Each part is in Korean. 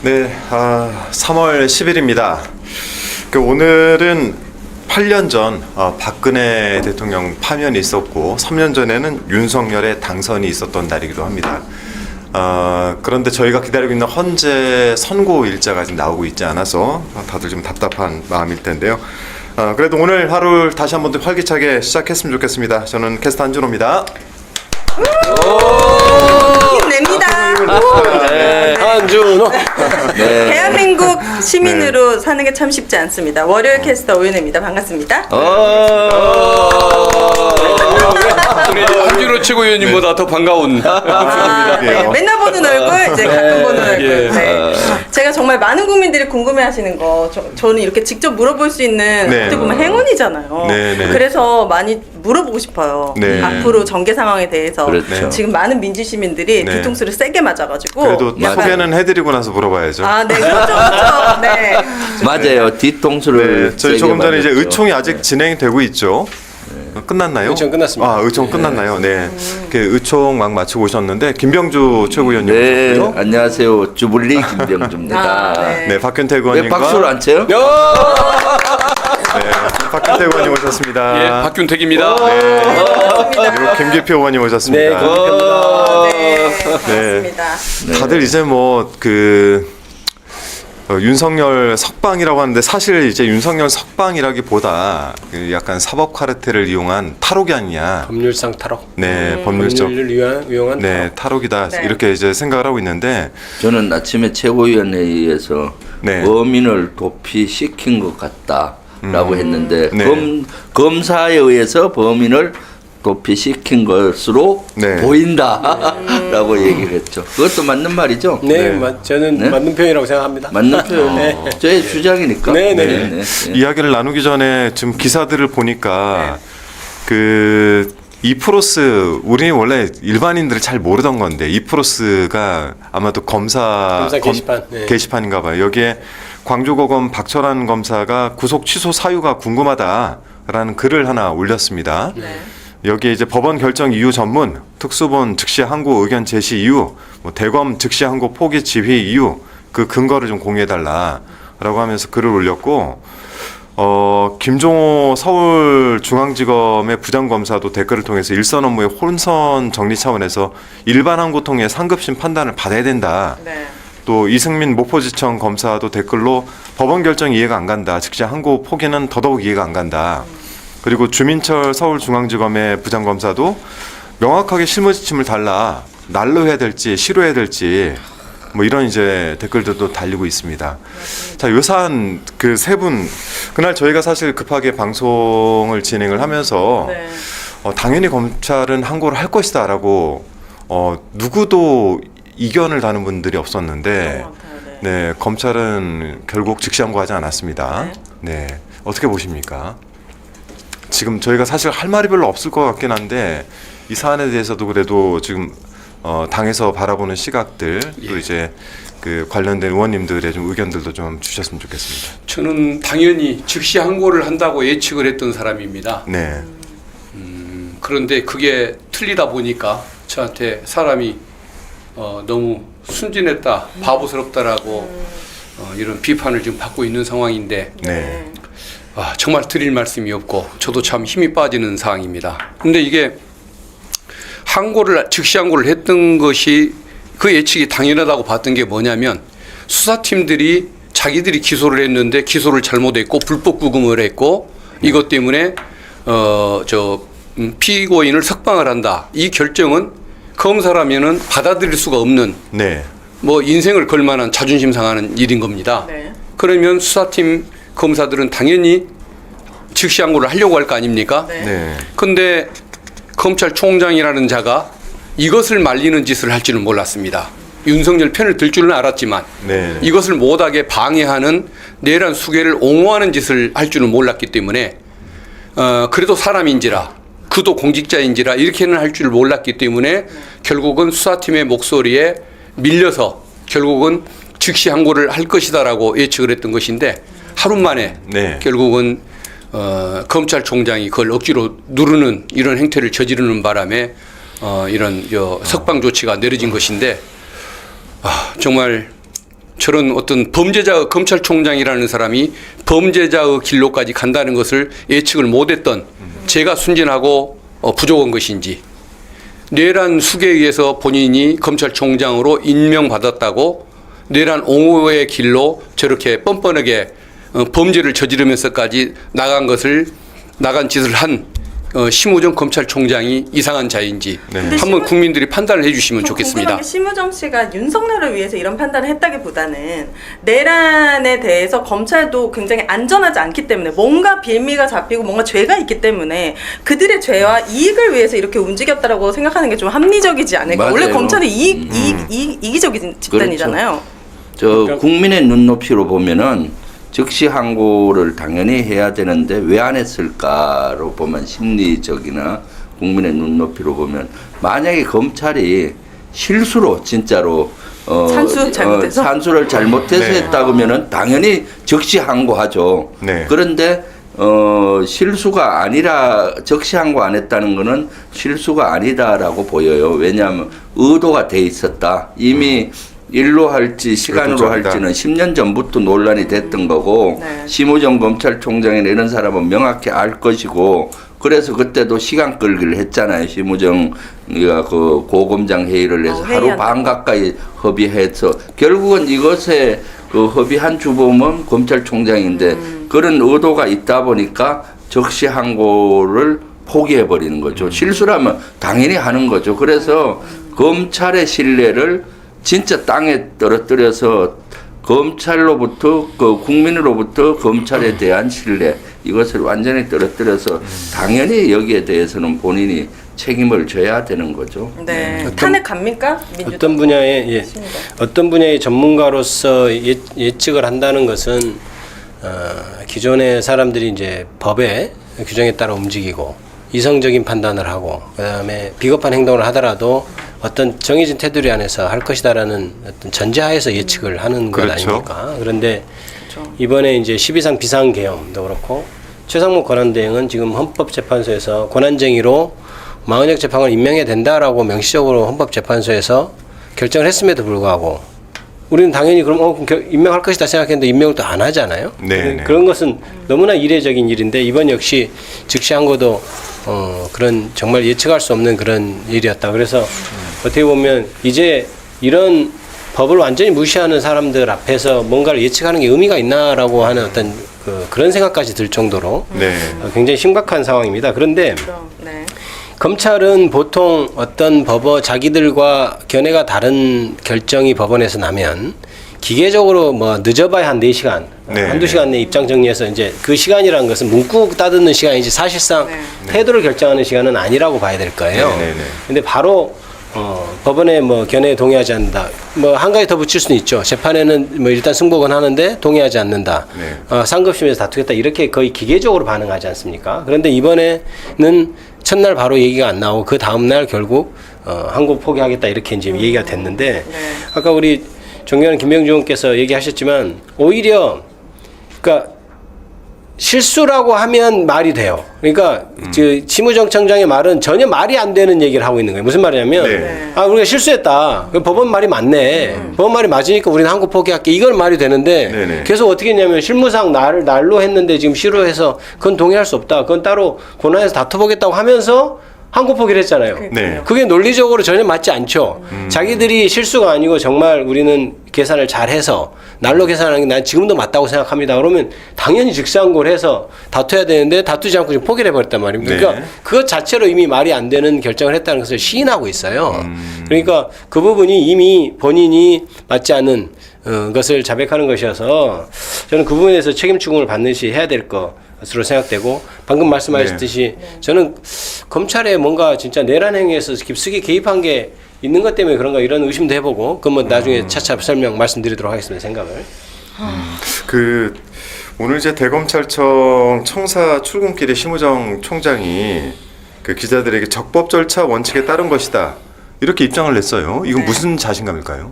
네, 3월 10일입니다. 오늘은 8년 전 박근혜 대통령 파면이 있었고 3년 전에는 윤석열의 당선이 있었던 날이기도 합니다. 그런데 저희가 기다리고 있는 헌재 선고 일자가 아직 나오고 있지 않아서 다들 좀 답답한 마음일 텐데요. 그래도 오늘 하루를 다시 한번 더 활기차게 시작했으면 좋겠습니다. 저는 캐스터 한준호입니다. 힘냅니다. 네, 한준호. 네. 대한민국 시민으로 사는 게 참 쉽지 않습니다. 월요일 캐스터 오윤혜입니다. 반갑습니다. 한준호 최고위원님보다 더 반가운 분입니다. 네. 맨날 보는 얼굴, 이제 가끔 보는 얼굴. 네. 제가 정말 많은 국민들이 궁금해하시는 거, 저는 이렇게 직접 물어볼 수 있는 어떻게 보면 행운이잖아요. 그래서 많이 물어보고 싶어요. 앞으로 전개 상황에 대해서. 그렇죠. 지금 많은 민주 시민들이 뒤통수를 세게 맞아가지고. 그래도 소개는 해드리고 나서 물어봐야죠. 네, 그렇죠. 네. 맞아요. 뒤통수를. 네, 저희 조금 전에 이제 의총이 아직 진행이 되고 있죠. 끝났나요? 의총 끝났습니다. 의총 끝났나요? 네. 의총 막 마치고 오셨는데 김병주 최고위원님 네, 오셨고요. 안녕하세요. 주블리 김병주입니다. 네, 박균태 왜 의원님과 박수를 안 쳐요? 네, 박균태 의원님 오셨습니다. 예, 박균택입니다. 그리고 김기표 의원님 오셨습니다. 반갑습니다. 다들 이제 윤석열 석방이라고 하는데 사실 이제 윤석열 석방이라기보다 약간 사법 카르텔을 이용한 탈옥이 아니냐. 법률상 탈옥. 네, 법률적. 법률을 이용한 네, 탈옥이다. 네. 이렇게 이제 생각을 하고 있는데. 저는 아침에 최고위원회의에서 네. 범인을 도피시킨 것 같다라고 했는데 네. 검사에 의해서 범인을 도피시킨 것으로 네. 보인다라고 얘기를 했죠. 그것도 맞는 말이죠? 네, 저는 네? 맞는 표현이라고 생각합니다. 맞는 표현. 저의 주장이니까. 네. 이야기를 나누기 전에 지금 기사들을 보니까 이프로스 우리 원래 일반인들이 잘 모르던 건데 이프로스가 아마도 검사 게시판. 네. 게시판인가 봐요. 여기에 광주고검 박철환 검사가 구속 취소 사유가 궁금하다라는 글을 하나 올렸습니다. 여기에 이제 법원 결정 이유 전문, 특수본 즉시 항고 의견 제시 이유, 대검 즉시 항고 포기 지휘 이유 그 근거를 좀 공유해달라라고 하면서 글을 올렸고. 김종호 서울중앙지검의 부장검사도 댓글을 통해서 일선 업무의 혼선 정리 차원에서 일반 항고통의 상급심 판단을 받아야 된다. 또 이승민 목포지청 검사도 댓글로 법원 결정 이해가 안 간다. 즉시 항고 포기는 더더욱 이해가 안 간다. 그리고 주민철 서울중앙지검의 부장검사도 명확하게 실무지침을 달라. 날로 해야 될지 시로 해야 될지 이런 이제 댓글들도 달리고 있습니다. 자, 요사한 그 세 분 그날 저희가 사실 급하게 방송을 진행을 하면서 당연히 검찰은 항고를 할 것이다라고 누구도 이견을 다는 분들이 없었는데 네, 검찰은 결국 즉시 항고하지 않았습니다. 네, 어떻게 보십니까? 지금 저희가 사실 할 말이 별로 없을 것 같긴 한데 이 사안에 대해서도 그래도 지금 당에서 바라보는 시각들 또 이제 그 관련된 의원님들의 좀 의견들도 좀 주셨으면 좋겠습니다. 저는 당연히 즉시 항고를 한다고 예측을 했던 사람입니다. 네. 그런데 그게 틀리다 보니까 저한테 사람이 너무 순진했다, 바보스럽다라고 이런 비판을 지금 받고 있는 상황인데 네. 정말 드릴 말씀이 없고 저도 참 힘이 빠지는 상황입니다. 근데 이게 즉시 항고를 했던 것이 그 예측이 당연하다고 봤던 게 뭐냐면 수사팀들이 자기들이 기소를 했는데 기소를 잘못했고 불법 구금을 했고 이것 때문에 피고인을 석방을 한다. 이 결정은 검사라면은 받아들일 수가 없는 인생을 걸 만한 자존심 상하는 일인 겁니다. 그러면 수사팀 검사들은 당연히 즉시 항고를 하려고 할 거 아닙니까? 근데 검찰총장이라는 자가 이것을 말리는 짓을 할 줄은 몰랐습니다. 윤석열 편을 들 줄은 알았지만 이것을 못하게 방해하는 내란 수괴를 옹호하는 짓을 할 줄은 몰랐기 때문에 그래도 사람인지라 그도 공직자인지라 이렇게는 할 줄 몰랐기 때문에 결국은 수사팀의 목소리에 밀려서 결국은 즉시 항고를 할 것이다라고 예측을 했던 것인데 하루 만에 결국은 검찰총장이 그걸 억지로 누르는 이런 행태를 저지르는 바람에 이런 석방 조치가 내려진 것인데 정말 저런 어떤 범죄자 검찰총장이라는 사람이 범죄자의 길로까지 간다는 것을 예측을 못했던 제가 순진하고 부족한 것인지, 뇌란 수계에 의해서 본인이 검찰총장으로 임명받았다고 뇌란 옹호의 길로 저렇게 뻔뻔하게 범죄를 저지르면서까지 나간 짓을 한 심우정 검찰총장이 이상한 자인지 한번 국민들이 판단을 해주시면 좋겠습니다. 궁금한 게 심우정 씨가 윤석열을 위해서 이런 판단을 했다기보다는 내란에 대해서 검찰도 굉장히 안전하지 않기 때문에 뭔가 빌미가 잡히고 뭔가 죄가 있기 때문에 그들의 죄와 이익을 위해서 이렇게 움직였다라고 생각하는 게 좀 합리적이지 않을까. 맞아요. 원래 검찰이 이기적인 집단이잖아요. 그렇죠. 저 국민의 눈높이로 보면은 즉시 항고를 당연히 해야 되는데 왜 안 했을까로 보면, 심리적이나 국민의 눈높이로 보면, 만약에 검찰이 실수로 진짜로 산수를 잘못해서 네. 했다 그러면은 당연히 즉시 항고하죠. 네. 그런데 실수가 아니라 적시 항고 안 했다는 거는 실수가 아니다라고 보여요. 왜냐하면 의도가 돼 있었다. 이미 일로 할지 시간으로 할지는 10년 전부터 논란이 됐던 거고, 네. 심우정 검찰총장이나 이런 사람은 명확히 알 것이고, 그래서 그때도 시간 끌기를 했잖아요. 심우정이가 그 고검장 회의를 해서 하루 반 가까이 협의해서 결국은 이것에 그 협의한 주범은 검찰총장인데 그런 의도가 있다 보니까 적시 항고를 포기해 버리는 거죠. 실수라면 당연히 하는 거죠. 그래서 검찰의 신뢰를 진짜 땅에 떨어뜨려서 검찰로부터 그 국민으로부터 검찰에 대한 신뢰, 이것을 완전히 떨어뜨려서 당연히 여기에 대해서는 본인이 책임을 져야 되는 거죠. 네. 탄핵 갑니까? 어떤 분야의 어떤 분야의 전문가로서 예측을 한다는 것은 기존의 사람들이 이제 법의 규정에 따라 움직이고 이성적인 판단을 하고, 그다음에 비겁한 행동을 하더라도 어떤 정해진 테두리 안에서 할 것이다라는 어떤 전제하에서 예측을 하는 것 아닙니까? 그런데 이번에 이제 12상 비상계엄도 그렇고 최상목 권한대행은 지금 헌법재판소에서 권한쟁의로 마은혁 재판관을 임명해야 된다라고 명시적으로 헌법재판소에서 결정을 했음에도 불구하고 우리는 당연히 그럼 임명할 것이다 생각했는데 임명을 또 안 하잖아요. 그런 것은 너무나 이례적인 일인데 이번 역시 즉시 항고도 그런 정말 예측할 수 없는 그런 일이었다. 그래서 어떻게 보면 이제 이런 법을 완전히 무시하는 사람들 앞에서 뭔가를 예측하는 게 의미가 있나라고 하는 어떤 그런 생각까지 들 정도로 굉장히 심각한 상황입니다. 그런데 검찰은 보통 어떤 자기들과 견해가 다른 결정이 법원에서 나면 기계적으로 뭐 늦어봐야 한 4시간, 한두 시간 내에 입장 정리해서 이제 그 시간이라는 것은 문구 따듣는 시간이지 사실상 태도를 결정하는 시간은 아니라고 봐야 될 거예요. 근데 바로 법원의 뭐 견해에 동의하지 않는다. 뭐 한 가지 더 붙일 수는 있죠. 재판에는 뭐 일단 승복은 하는데 동의하지 않는다. 상급심에서 다투겠다. 이렇게 거의 기계적으로 반응하지 않습니까? 그런데 이번에는 첫날 바로 얘기가 안 나오고 그 다음날 결국 항고 포기하겠다 이렇게 이제 얘기가 됐는데 아까 우리 존경하는 김병주 의원께서 얘기하셨지만 오히려 그러니까 실수라고 하면 말이 돼요. 그러니까 심우정 청장의 말은 전혀 말이 안 되는 얘기를 하고 있는 거예요. 무슨 말이냐면 우리가 실수했다. 법원 말이 맞네. 법원 말이 맞으니까 우리는 항고 포기할게. 이걸 말이 되는데 계속 어떻게 했냐면 실무상 날로 했는데 지금 실효해서 그건 동의할 수 없다. 그건 따로 권한에서 다퉈보겠다고 하면서 항고 포기를 했잖아요. 그게 논리적으로 전혀 맞지 않죠. 자기들이 실수가 아니고 정말 우리는 계산을 잘해서 날로 계산하는 게 난 지금도 맞다고 생각합니다. 그러면 당연히 즉시항고를 해서 다퉈야 되는데 다투지 않고 지금 포기를 해버렸단 말입니다. 그러니까 그것 자체로 이미 말이 안 되는 결정을 했다는 것을 시인하고 있어요. 그러니까 그 부분이 이미 본인이 맞지 않는 것을 자백하는 것이어서 저는 그 부분에서 책임 추궁을 반드시 해야 될 것으로 생각되고 방금 말씀하셨듯이 저는 검찰에 뭔가 진짜 내란 행위에서 깊숙이 개입한 게 있는 것 때문에 그런가 이런 의심도 해보고 그건 뭐 나중에 차차 설명 말씀드리도록 하겠습니다. 생각을. 오늘 이제 대검찰청 청사 출근길에 심우정 총장이 그 기자들에게 적법 절차 원칙에 따른 것이다 이렇게 입장을 냈어요. 이건 무슨 자신감일까요?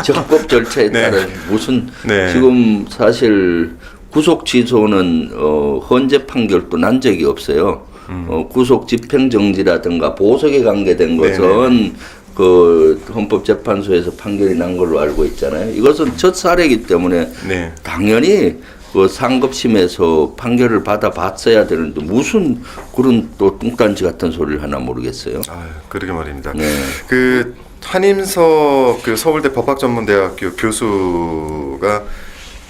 적법 절차에 따른 무슨 지금 사실 구속 취소는 헌재 판결도 난 적이 없어요. 구속 집행정지라든가 보석에 관계된 것은 그 헌법재판소에서 판결이 난 걸로 알고 있잖아요. 이것은 첫 사례이기 때문에 네. 당연히 그 상급심에서 판결을 받아봤어야 되는데 무슨 그런 또 뚱딴지 같은 소리를 하나 모르겠어요. 아, 그러게 말입니다. 네. 그 한임석 그 서울대 법학전문대학교 교수가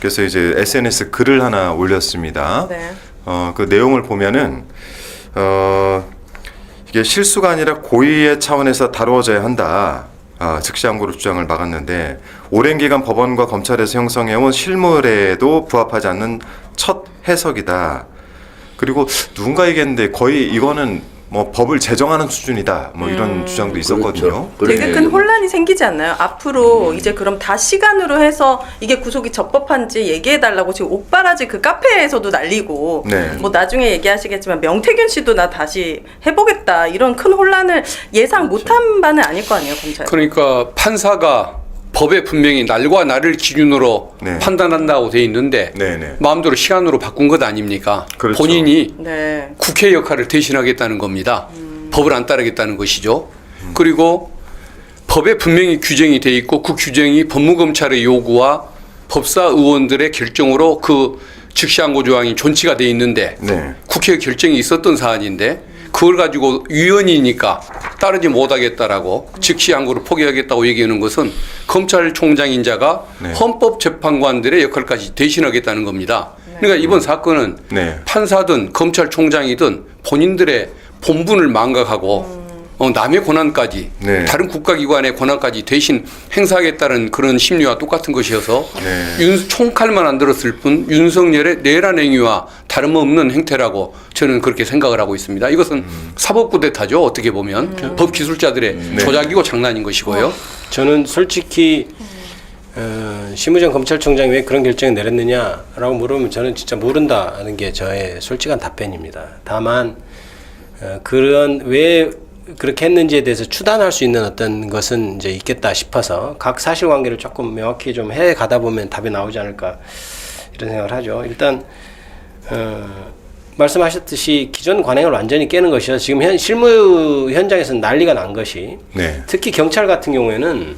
그래서 이제 SNS 글을 하나 올렸습니다. 네. 그 내용을 보면은 이게 실수가 아니라 고의의 차원에서 다루어져야 한다. 즉시항고로 주장을 막았는데 오랜 기간 법원과 검찰에서 형성해온 실무에도 부합하지 않는 첫 해석이다. 그리고 누군가 얘기했는데 거의 이거는 뭐 법을 제정하는 수준이다. 뭐 이런 주장도 있었거든요. 그렇죠. 되게 큰 혼란이 생기지 않나요? 앞으로 이제 그럼 다 시간으로 해서 이게 구속이 적법한지 얘기해달라고 지금 옥바라지 그 카페에서도 날리고 네. 뭐 나중에 얘기하시겠지만 명태균 씨도 나 다시 해보겠다 이런 큰 혼란을 예상 못한 바는 아닐 거 아니에요, 검찰. 그러니까 판사가 법에 분명히 날과 날을 기준으로 네. 판단한다고 돼 있는데 네네. 마음대로 시간으로 바꾼 것 아닙니까? 그렇죠. 본인이 네. 국회 역할을 대신하겠다는 겁니다. 법을 안 따르겠다는 것이죠. 그리고 법에 분명히 규정이 돼 있고 그 규정이 법무검찰의 요구와 법사 의원들의 결정으로 그 즉시항고 조항이 존치가 돼 있는데 네. 국회 결정이 있었던 사안인데 그걸 가지고 위헌이니까 따르지 못하겠다라고 즉시항고를 포기하겠다고 얘기하는 것은 검찰총장인 자가 네. 헌법재판관들의 역할까지 대신하겠다는 겁니다. 그러니까 이번 사건은 네. 판사든 검찰총장이든 본인들의 본분을 망각하고 남의 권한까지 네. 다른 국가기관의 권한까지 대신 행사하겠다는 그런 심리와 똑같은 것이어서 네. 총칼만 안 들었을 뿐 윤석열의 내란 행위와 다름없는 행태라고 저는 그렇게 생각을 하고 있습니다. 이것은 사법 쿠데타죠. 어떻게 보면 법 기술자들의 네. 조작이고 장난인 것이고요. 저는 솔직히 심우정 검찰총장이 왜 그런 결정을 내렸느냐라고 물으면 저는 진짜 모른다는 게 저의 솔직한 답변입니다. 다만 그런 왜 그렇게 했는지에 대해서 추단할 수 있는 어떤 것은 이제 있겠다 싶어서 각 사실관계를 조금 명확히 좀 해 가다 보면 답이 나오지 않을까 이런 생각을 하죠. 일단 말씀하셨듯이 기존 관행을 완전히 깨는 것이어서 지금 실무 현장에서는 난리가 난 것이 네. 특히 경찰 같은 경우에는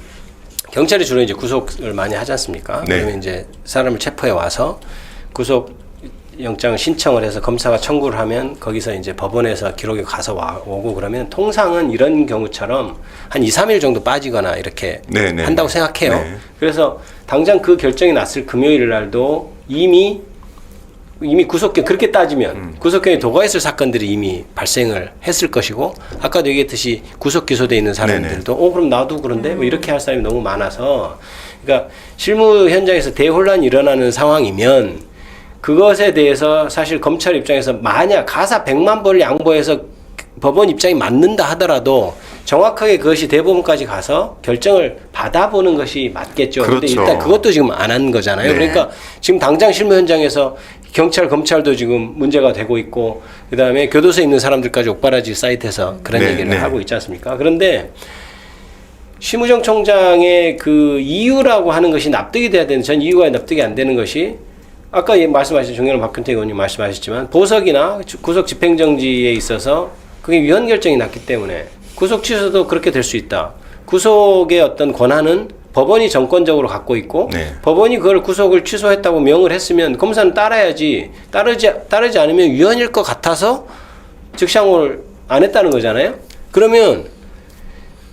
경찰이 주로 이제 구속을 많이 하지 않습니까? 네. 그러면 이제 사람을 체포해 와서 구속 영장을 신청을 해서 검사가 청구를 하면 거기서 이제 법원에서 기록이 가서 오고 그러면 통상은 이런 경우처럼 한 2, 3일 정도 빠지거나 이렇게 네네. 한다고 생각해요. 네. 그래서 당장 그 결정이 났을 금요일 날도 이미 구속경 그렇게 따지면 구속경에 도가있을 사건들이 이미 발생을 했을 것이고 아까도 얘기했듯이 구속 기소돼 있는 사람들도 그럼 나도 그런데 뭐 이렇게 할 사람이 너무 많아서 그러니까 실무 현장에서 대혼란이 일어나는 상황이면 그것에 대해서 사실 검찰 입장에서 만약 가사 100만 벌 양보해서 법원 입장이 맞는다 하더라도 정확하게 그것이 대법원까지 가서 결정을 받아보는 것이 맞겠죠. 그런데 그렇죠. 일단 그것도 지금 안 한 거잖아요. 네. 그러니까 지금 당장 실무 현장에서 경찰, 검찰도 지금 문제가 되고 있고 그다음에 교도소에 있는 사람들까지 옥바라지 사이트에서 그런 네, 얘기를 네. 하고 있지 않습니까? 그런데 심우정 총장의 그 이유라고 하는 것이 납득이 돼야 되는 전 이유가 납득이 안 되는 것이 아까 말씀하신 정현호 박근태 의원님 말씀하셨지만 보석이나 구속 집행정지에 있어서 그게 위헌 결정이 났기 때문에 구속 취소도 그렇게 될 수 있다. 구속의 어떤 권한은 법원이 정권적으로 갖고 있고 네. 법원이 그걸 구속을 취소했다고 명을 했으면 검사는 따라야지 따르지 않으면 위헌일 것 같아서 즉시항고를 안 했다는 거잖아요. 그러면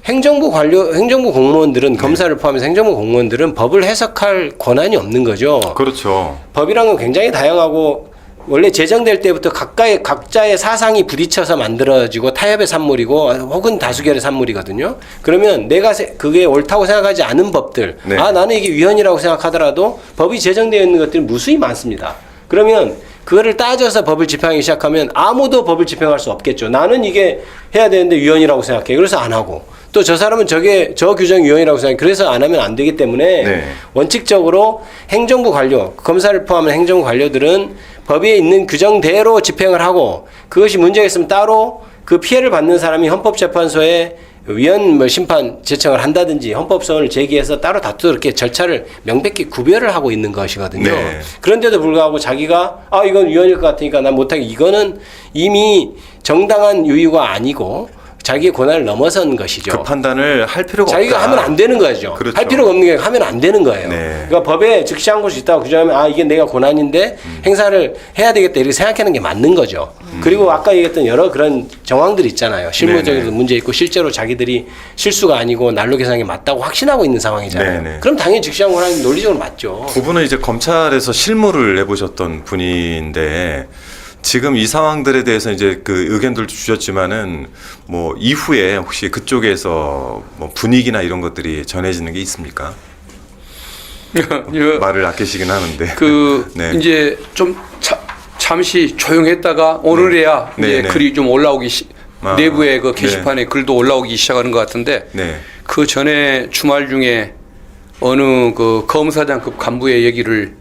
행정부 공무원들은 네. 검사를 포함해서 행정부 공무원들은 법을 해석할 권한이 없는 거죠. 그렇죠. 법이란 건 굉장히 다양하고 원래 제정될 때부터 각자의 사상이 부딪혀서 만들어지고 타협의 산물이고 혹은 다수결의 산물이거든요. 그러면 내가 그게 옳다고 생각하지 않은 법들, 네. 나는 이게 위헌이라고 생각하더라도 법이 제정되어 있는 것들이 무수히 많습니다. 그러면 그거를 따져서 법을 집행하기 시작하면 아무도 법을 집행할 수 없겠죠. 나는 이게 해야 되는데 위헌이라고 생각해. 그래서 안 하고. 또 저 사람은 저 규정이 위헌이라고 생각해. 그래서 안 하면 안 되기 때문에 네. 원칙적으로 행정부 관료, 검사를 포함한 행정부 관료들은 법에 있는 규정대로 집행을 하고 그것이 문제가 있으면 따로 그 피해를 받는 사람이 헌법재판소에 위헌 심판 제청을 한다든지 헌법소원을 제기해서 따로 다투도록 이렇게 절차를 명백히 구별을 하고 있는 것이거든요. 네. 그런데도 불구하고 자기가 이건 위헌일 것 같으니까 난 못하게 이거는 이미 정당한 이유가 아니고 자기의 권한을 넘어선 것이죠. 그 판단을 할 필요가 자기가 없다. 하면 안 되는 거죠. 그렇죠. 할 필요가 없는 게 하면 안 되는 거예요. 네. 그러니까 법에 즉시한 것이 있다고 규정하면 아 이게 내가 권한인데 행사를 해야 되겠다 이렇게 생각하는 게 맞는 거죠. 그리고 아까 얘기했던 여러 그런 정황들이 있잖아요. 실무적으로도 문제 있고 실제로 자기들이 실수가 아니고 난로 계산이 맞다고 확신하고 있는 상황이잖아요. 네네. 그럼 당연히 즉시한 권한이 논리적으로 맞죠. 두 분은 이제 검찰에서 실무를 해보셨던 분인데 지금 이 상황들에 대해서 이제 그 의견들 주셨지만은 뭐 이후에 혹시 그쪽에서 뭐 분위기나 이런 것들이 전해지는 게 있습니까? 말을 아끼시긴 하는데 네. 이제 좀 잠시 조용했다가 오늘에야 이제 글이 좀 올라오기 내부의 그 게시판에 글도 올라오기 시작하는 것 같은데 그 전에 주말 중에 어느 그 검사장급 간부의 얘기를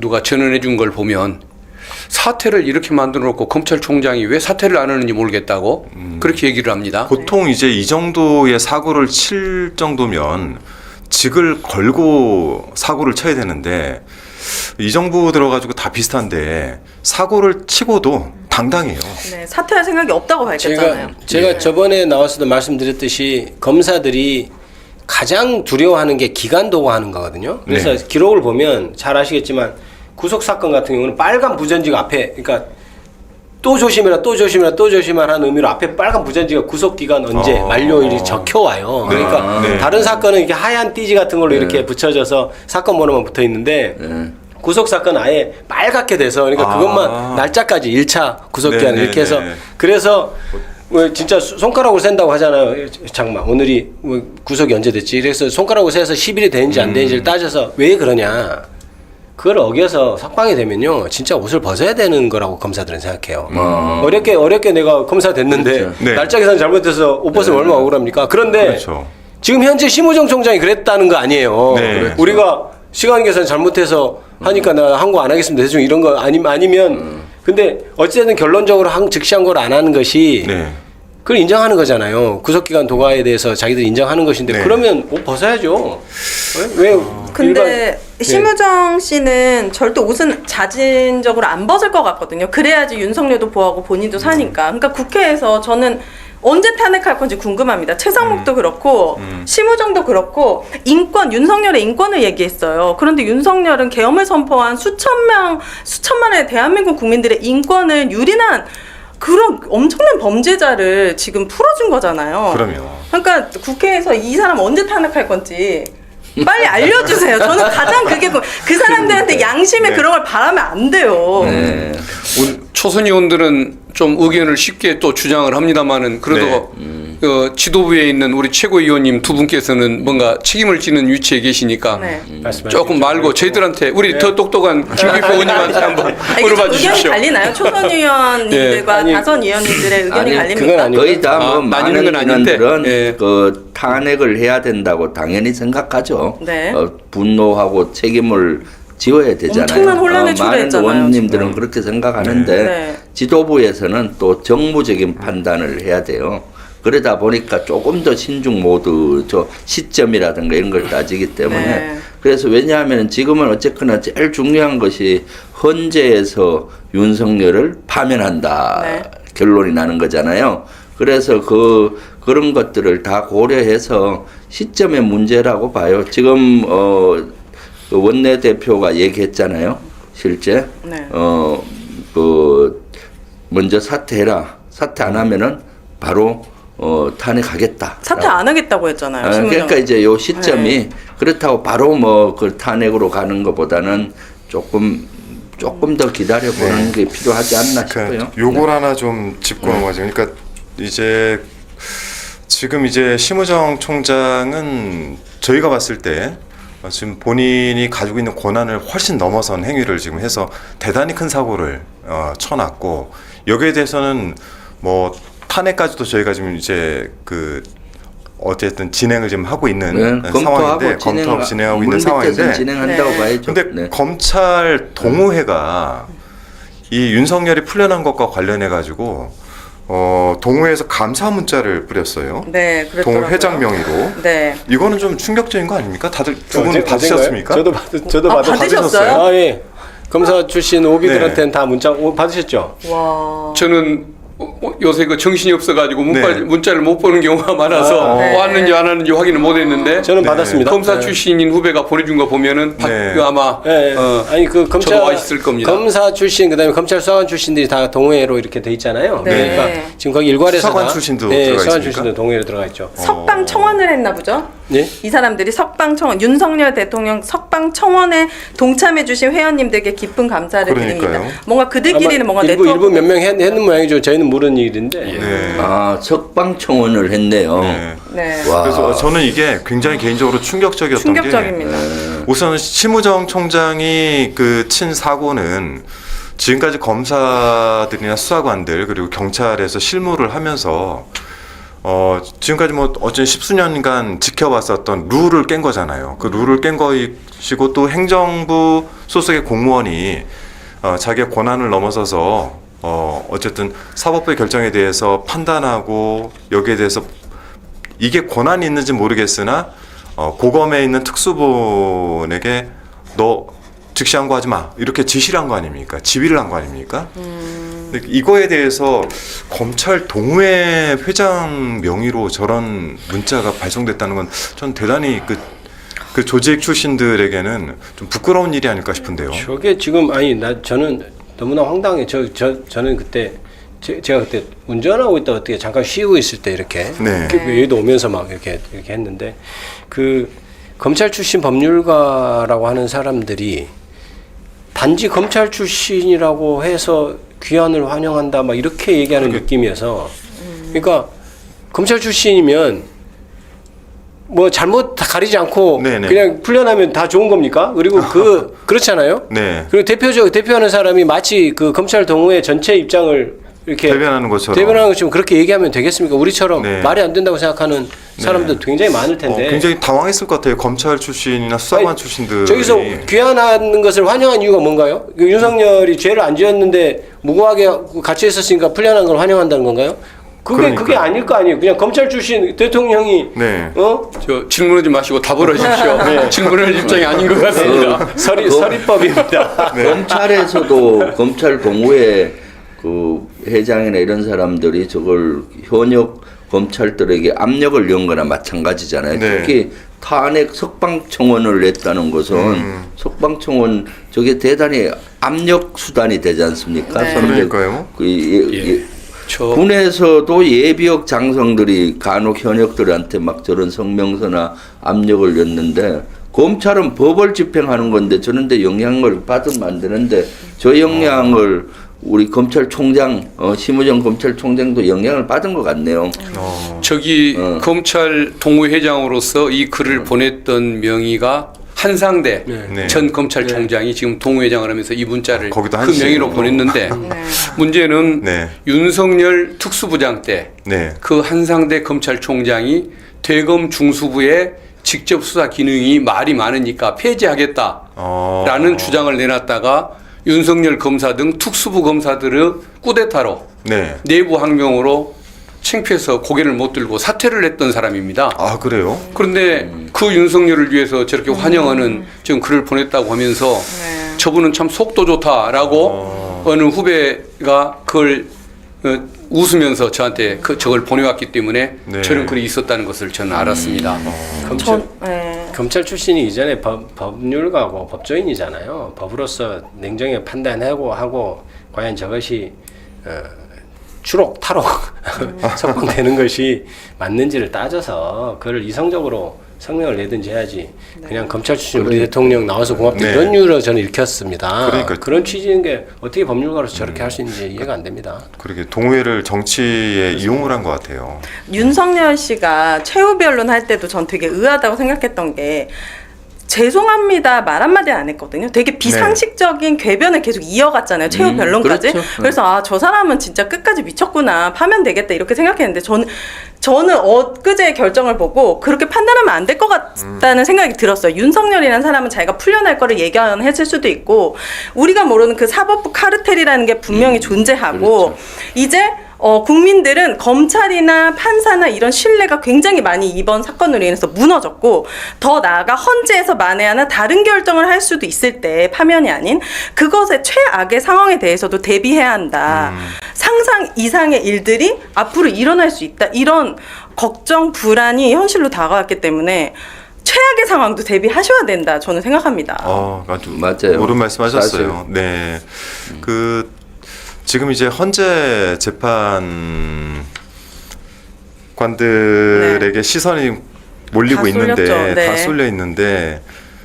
누가 전언해 준 걸 보면 사태를 이렇게 만들어 놓고 검찰총장이 왜 사퇴를 안 하는지 모르겠다고 그렇게 얘기를 합니다. 보통 이제 이 정도의 사고를 칠 정도면 직을 걸고 사고를 쳐야 되는데 이 정부 들어가지고 다 비슷한데 사고를 치고도 당당해요. 네, 사퇴할 생각이 없다고 밝혔잖아요. 제가 저번에 나와서도 말씀드렸듯이 검사들이 가장 두려워하는 게 기간 도구하는 거거든요. 그래서 기록을 보면 잘 아시겠지만 구속 사건 같은 경우는 빨간 부전지가 앞에 그러니까 또 조심해라 또 조심해라 또 조심하라 하는 의미로 앞에 빨간 부전지가 구속 기간 언제 만료일이 적혀 와요. 그러니까 다른 사건은 이렇게 하얀 띠지 같은 걸로 이렇게 붙여져서 사건 번호만 붙어 있는데 구속 사건 아예 빨갛게 돼서 그러니까 그것만 날짜까지 1차 구속 기한 이렇게 해서 그래서 왜 진짜 손가락으로 센다고 하잖아요. 장마 오늘이 구속이 언제 됐지? 그래서 손가락으로 세서 10일이 되는지 안 되는지를 따져서 왜 그러냐? 그걸 어겨서 석방이 되면요, 진짜 옷을 벗어야 되는 거라고 검사들은 생각해요. 어렵게 내가 검사 됐는데 날짜 계산 잘못해서 옷 벗으면 얼마나 억울합니까? 그런데 지금 현재 심우정 총장이 그랬다는 거 아니에요. 우리가 시간 계산 잘못해서 하니까 나 항고 안 하겠습니다. 대충 이런 거 아니면 근데 어쨌든 결론적으로 즉시한 걸 안 하는 것이 그걸 인정하는 거잖아요. 구속기간 도과에 대해서 자기들이 인정하는 것인데 그러면 옷 벗어야죠. 왜? 근데 심우정 씨는 절대 옷은 자진적으로 안 벗을 것 같거든요. 그래야지 윤석열도 보호하고 본인도 사니까. 그러니까 국회에서 저는 언제 탄핵할 건지 궁금합니다. 최상목도 그렇고 심우정도 그렇고 인권, 윤석열의 인권을 얘기했어요. 그런데 윤석열은 계엄을 선포한 수천만의 대한민국 국민들의 인권을 유린한 그런 엄청난 범죄자를 지금 풀어준 거잖아요. 그럼요. 그러니까 국회에서 이 사람 언제 탄핵할 건지 빨리 알려주세요. 저는 가장 그게 그 사람들한테 양심에 그런 걸 바라면 안 돼요. 초선 의원들은 좀 의견을 쉽게 또 주장을 합니다만은 그래도 지도부에 있는 우리 최고위원님 두 분께서는 뭔가 책임을 지는 위치에 계시니까 조금 말고 저희들한테 우리 더 똑똑한 김기표 의원님한테 한번 물어봐 주십시오. 의견이 갈리나요? 초선 의원님들과 다선 의원님들의 의견이 갈립니까? 거의 다 뭐 많은 건 아닌데 의원들은 그 탄핵을 해야 된다고 당연히 생각하죠. 분노하고 책임을 지워야 되잖아요. 엄청난 혼란을 초래했잖아요. 많은 의원님들은 그렇게 생각하는데 지도부에서는 또 정무적인 판단을 해야 돼요. 그러다 보니까 조금 더 신중 모드, 시점이라든가 이런 걸 따지기 때문에 그래서 왜냐하면 지금은 어쨌거나 제일 중요한 것이 헌재에서 윤석열을 파면한다 결론이 나는 거잖아요. 그래서 그런 것들을 다 고려해서 시점의 문제라고 봐요. 지금 그 원내대표가 얘기했잖아요. 실제 먼저 사퇴해라. 사퇴 안 하면은 바로 탄핵하겠다. 사퇴 안 하겠다고 했잖아요. 그러니까 이제 요 시점이 그렇다고 바로 뭐 그 탄핵으로 가는 것보다는 조금 더 기다려 보는 게 필요하지 않나 싶어요. 요걸 하나 좀 짚고 넘어가죠. 그러니까 이제 지금 이제 심우정 총장은 저희가 봤을 때 지금 본인이 가지고 있는 권한을 훨씬 넘어선 행위를 지금 해서 대단히 큰 사고를 쳐놨고 여기에 대해서는 뭐 탄핵까지도 저희가 지금 이제 그 어쨌든 진행을 지금 하고 있는 상황인데 검토하고 진행하고 있는 상황인데 진행한다고 봐야죠. 근데 검찰 동호회가 이 윤석열이 풀려난 것과 관련해 가지고 동호회에서 감사 문자를 뿌렸어요. 동호회 회장 명의로. 이거는 좀 충격적인 거 아닙니까? 다들 두 분 받으셨습니까? 저도 받으셨어요? 아, 예. 검사 출신 오비들한테는 다 문자 받으셨죠? 와. 저는 요새 그 정신이 없어가지고 문자를 못 보는 경우가 많아서 왔는지 안 왔는지 확인을 못했는데 저는 받았습니다. 검사 출신인 후배가 보내준 거 보면은 아마 아니 그 검찰 저도 와 있을 겁니다. 검사 출신 그다음에 검찰 수사관 출신들이 다 동호회로 이렇게 돼 있잖아요. 그러니까 지금 거기 일괄에서 수사관 출신도 들어가 수사관 있습니까? 출신도 동호회로 들어가 있죠. 석방 청원을 했나 보죠? 네? 이 사람들이 석방 청원, 윤석열 대통령 석방 청원에 동참해주신 회원님들께 깊은 감사를 그러니까요. 드립니다. 뭔가 그들끼리는 뭔가 일부 네트워크 몇 명 했는 모양이죠. 저희는 모르는 일인데. 네. 아, 석방 청원을 했네요. 네. 와. 그래서 저는 이게 굉장히 개인적으로 충격적이었던 충격적입니다. 게 우선 심우정 총장이 그 친 사고는 지금까지 검사들이나 수사관들 그리고 경찰에서 실무를 하면서 지금까지 뭐 어쨌든 십수년간 지켜봤었던 룰을 깬 거잖아요. 그 룰을 깬 것이고 또 행정부 소속의 공무원이 자기의 권한을 넘어서서 어쨌든 사법부의 결정에 대해서 판단하고 여기에 대해서 이게 권한이 있는지 모르겠으나 고검에 있는 특수본에게 너 즉시 항고하지 마 이렇게 지시를 한 거 아닙니까? 지휘를 한 거 아닙니까? 근데 이거에 대해서 검찰 동호회 회장 명의로 저런 문자가 발송됐다는 건 전 대단히 그 조직 출신들에게는 좀 부끄러운 일이 아닐까 싶은데요. 저게 지금 저는 너무나 황당해. 저는 그때 제가 그때 운전하고 있다 어떻게 잠깐 쉬고 있을 때 이렇게 여기도 오면서 막 이렇게 했는데 그 검찰 출신 법률가라고 하는 사람들이 단지 검찰 출신이라고 해서 귀환을 환영한다 막 이렇게 얘기하는 느낌이어서 그러니까 검찰 출신이면 뭐 잘못 다 가리지 않고 그냥 풀려나면 다 좋은 겁니까? 그리고 그렇잖아요. 그리고 대표하는 사람이 마치 그 검찰 동호회 전체 입장을 이렇게 대변하는 것처럼 그렇게 얘기하면 되겠습니까? 우리처럼 말이 안 된다고 생각하는 사람들 굉장히 많을 텐데 굉장히 당황했을 것 같아요. 검찰 출신이나 수사관 출신들 저기서 귀환하는 것을 환영한 이유가 뭔가요? 윤석열이 죄를 안 지었는데 무고하게 같이 있었으니까 풀려난 걸 환영한다는 건가요? 그게 아닐 거 아니에요. 그냥 검찰 출신 대통령이 저 질문하지 마시고 답을 하십시오. 질문할 입장이 아닌 것 같습니다. 서리법입니다. 검찰에서도 검찰 동호회 그 회장이나 이런 사람들이 저걸 현역 검찰들에게 압력을 연 거나 마찬가지잖아요. 특히 탄핵 석방 청원을 냈다는 것은 석방 청원 저게 대단히 압력 수단이 되지 않습니까? 그러니까요. 군에서도 예비역 장성들이 간혹 현역들한테 막 저런 성명서나 압력을 냈는데 검찰은 법을 집행하는 건데 저런데 영향을 받으면 안 되는데 저 영향을 우리 검찰총장 심우정 검찰총장도 영향을 받은 것 같네요. 저기 검찰 동호회장으로서 이 글을 보냈던 명의가 한상대 전 검찰총장이 지금 동호회장을 하면서 이 문자를 그 명의로 보냈는데 문제는 윤석열 특수부장 때 그 한상대 검찰총장이 대검 중수부의 직접 수사 기능이 말이 많으니까 폐지하겠다라는 주장을 내놨다가 윤석열 검사 등 특수부 검사들의 쿠데타로 내부 항명으로 창피해서 고개를 못 들고 사퇴를 했던 사람입니다. 아, 그래요? 그런데 그 윤석열을 위해서 저렇게 환영하는 지금 글을 보냈다고 하면서 저분은 참 속도 좋다라고 어느 후배가 그걸 웃으면서 저한테 저걸 보내왔기 때문에 저런 글이 있었다는 것을 저는 알았습니다. 검찰 출신이 이전에 법률가고 법조인이잖아요. 법으로서 냉정히 판단하고 하고 과연 저것이 추록, 탈옥, 석방되는 것이 맞는지를 따져서 그걸 이성적으로 성명을 내든지 해야지 그냥 검찰 출신 우리 대통령 나와서 고맙다 이런 이유로 저는 읽혔습니다. 그러니까 그런 취지인 게 어떻게 법률가로서 저렇게 할 수 있는지 이해가 안 됩니다. 그러게 동호회를 정치에 이용을 한 것 같아요. 윤석열 씨가 최후 변론 할 때도 전 되게 의아하다고 생각했던 게 죄송합니다 말 한마디 안 했거든요. 되게 비상식적인 궤변을 계속 이어갔잖아요. 최후 변론까지. 그래서 저 사람은 진짜 끝까지 미쳤구나. 파면 되겠다 이렇게 생각했는데 저는 엊그제 결정을 보고 그렇게 판단하면 안 될 것 같다는 생각이 들었어요. 윤석열이라는 사람은 자기가 풀려날 거를 예견했을 수도 있고 우리가 모르는 그 사법부 카르텔이라는 게 분명히 존재하고 이제 국민들은 검찰이나 판사나 이런 신뢰가 굉장히 많이 이번 사건으로 인해서 무너졌고 더 나아가 헌재에서 만에 하나 다른 결정을 할 수도 있을 때 파면이 아닌 그것의 최악의 상황에 대해서도 대비해야 한다. 상상 이상의 일들이 앞으로 일어날 수 있다. 이런 걱정, 불안이 현실로 다가왔기 때문에 최악의 상황도 대비하셔야 된다. 저는 생각합니다. 아주 맞아요. 옳은 말씀하셨어요. 사실. 네, 지금 이제 헌재 재판관들에게 시선이 몰리고 다 있는데 쏠렸죠. 네. 다 쏠려 있는데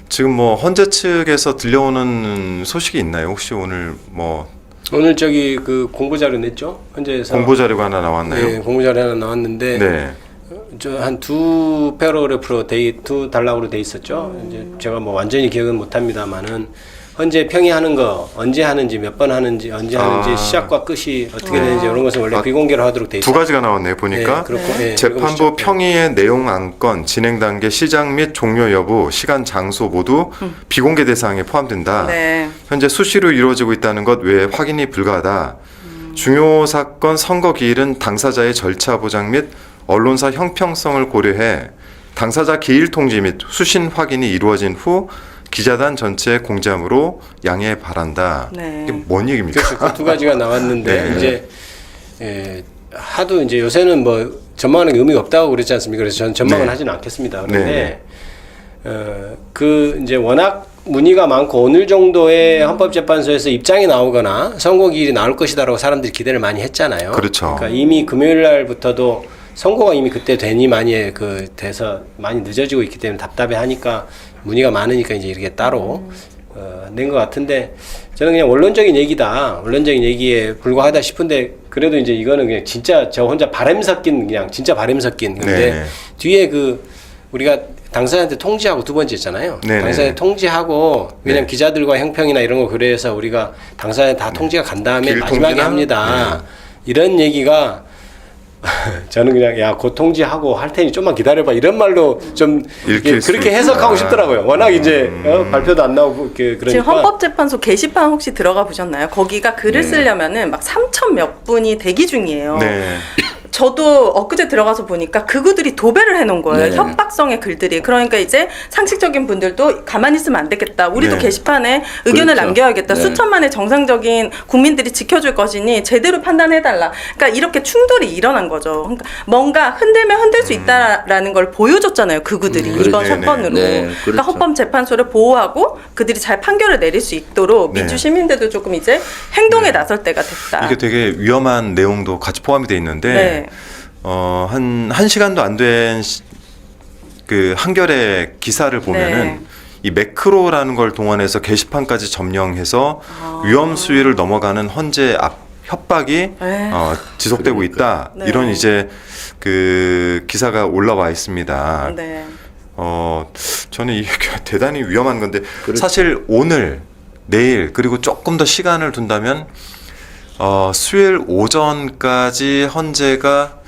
지금 뭐 헌재 측에서 들려오는 소식이 있나요? 혹시 오늘 뭐 오늘 저기 그 공보 자료 냈죠? 현재에서 공보 자료가 하나 나왔나요? 네, 공보 자료 하나 나왔는데 네. 저 한 두 패러그래프로 두 단락으로 돼 있었죠. 이제 제가 뭐 완전히 기억은 못 합니다만은 현재 평의하는 거 언제 하는지 몇 번 하는지 언제 하는지 시작과 끝이 어떻게 되는지 이런 것은 원래 비공개로 하도록 돼 있어요. 두 가지가 나왔네요. 보니까 네, 그렇고, 네, 재판부 읽어보시죠. 평의의 내용 안건 진행 단계 시작 및 종료 여부 시간 장소 모두 비공개 대상에 포함된다. 네. 현재 수시로 이루어지고 있다는 것 외에 확인이 불가하다. 중요 사건 선거 기일은 당사자의 절차 보장 및 언론사 형평성을 고려해 당사자 기일 통지 및 수신 확인이 이루어진 후 기자단 전체에 공지함으로 양해 바란다. 네. 이게 뭔 얘기입니까? 그래서 그 두 가지가 나왔는데 네. 이제 하도 이제 요새는 뭐 전망하는 게 의미가 없다고 그랬지 않습니까? 그래서 저는 전망은 네. 하지는 않겠습니다. 그런데 그 이제 워낙 문의가 많고 오늘 정도의 헌법재판소에서 입장이 나오거나 선고기일이 나올 것이다라고 사람들이 기대를 많이 했잖아요. 그렇죠. 그러니까 이미 금요일 날부터도 선고가 이미 그때 되니 많이 돼서 많이 늦어지고 있기 때문에 답답해하니까 문의가 많으니까 이제 이렇게 따로 낸 것 같은데 저는 그냥 원론적인 얘기다. 원론적인 얘기에 불과하다 싶은데 그래도 이제 이거는 그냥 진짜 저 혼자 바람 섞인 그냥 진짜 바람 섞인 근데 네. 뒤에 우리가 당사자한테 통지하고 두 번째 있잖아요. 네네. 당사자한테 통지하고 왜냐면 네. 기자들과 형평이나 이런 거 그래서 우리가 당사자한테 다 통지가 간 다음에 길 마지막에 통지나? 합니다. 이런 얘기가 저는 그냥 야 곧 통지하고 할 테니 좀만 기다려봐 이런 말로 좀 읽힐 수 그렇게 있구나. 해석하고 싶더라고요. 워낙 이제 발표도 안 나오고 그러니까 지금 헌법재판소 게시판 혹시 들어가 보셨나요? 거기가 글을 쓰려면은 막 3천 몇 분이 대기 중이에요. 네. 저도 엊그제 들어가서 보니까 그구들이 도배를 해놓은 거예요. 네. 협박성의 글들이. 그러니까 이제 상식적인 분들도 가만히 있으면 안 되겠다. 우리도 네. 게시판에 의견을 그렇죠. 남겨야겠다. 네. 수천만의 정상적인 국민들이 지켜줄 것이니 제대로 판단해달라. 그러니까 이렇게 충돌이 일어난 거죠. 그러니까 뭔가 흔들면 흔들 수 있다라는 걸 보여줬잖아요. 그구들이 이번 네, 사건으로. 네, 그러니까 그렇죠. 헌법재판소를 보호하고 그들이 잘 판결을 내릴 수 있도록 네. 민주 시민들도 조금 이제 행동에 나설 때가 됐다. 이게 되게 위험한 내용도 같이 포함이 돼 있는데 네. 한 시간도 안 된 그 한겨레 기사를 보면은 네. 이 매크로라는 걸 동원해서 게시판까지 점령해서 위험 수위를 넘어가는 헌재 협박이 네. 지속되고 있다. 네. 이런 이제 그 기사가 올라와 있습니다. 네. 저는 이게 대단히 위험한 건데 그렇죠. 사실 오늘 내일 그리고 조금 더 시간을 둔다면 수요일 오전까지 헌재가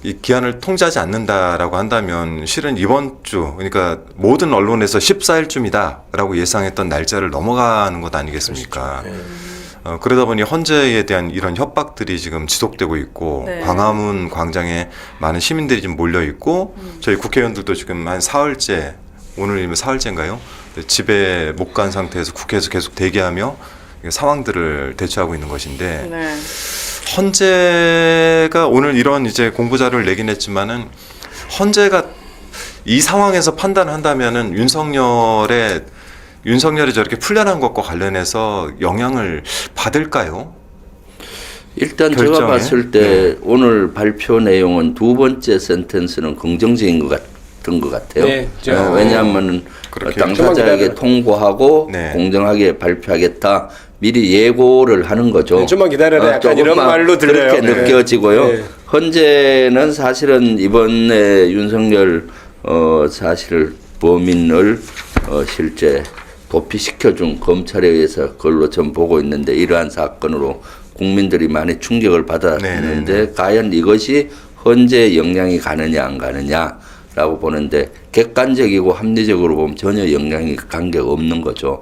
이 기한을 통지하지 않는다라고 한다면 실은 이번 주 그러니까 모든 언론에서 14일쯤이다라고 예상했던 날짜를 넘어가는 것 아니겠습니까? 그렇죠. 그러다 보니 헌재에 대한 이런 협박들이 지금 지속되고 있고 네. 광화문 광장에 많은 시민들이 지금 몰려 있고 저희 국회의원들도 지금 한 사흘째 오늘이면 사흘째인가요? 집에 못 간 상태에서 국회에서 계속 대기하며 상황들을 대처하고 있는 것인데 네. 헌재가 오늘 이런 이제 공보 자료를 내긴 했지만은 헌재가 이 상황에서 판단한다면은 윤석열이 저렇게 풀려난 것과 관련해서 영향을 받을까요? 일단 결정에? 제가 봤을 때 오늘 발표 내용은 두 번째 센텐스는 긍정적인 것 같은 것 같아요. 네, 왜냐하면 그렇게 당사자에게 통보하고 네. 공정하게 발표하겠다. 미리 예고를 하는 거죠. 네, 좀만 기다려라. 약간 이런 조금만 말로 들려요. 그렇게 네. 느껴지고요. 네. 헌재는 사실은 이번에 윤석열 사실 범인을 실제 도피시켜준 검찰에 의해서 그걸로 전 보고 있는데 이러한 사건으로 국민들이 많이 충격을 받았는데 과연 이것이 헌재에 영향이 가느냐 안 가느냐라고 보는데 객관적이고 합리적으로 보면 전혀 영향이 관계가 없는 거죠.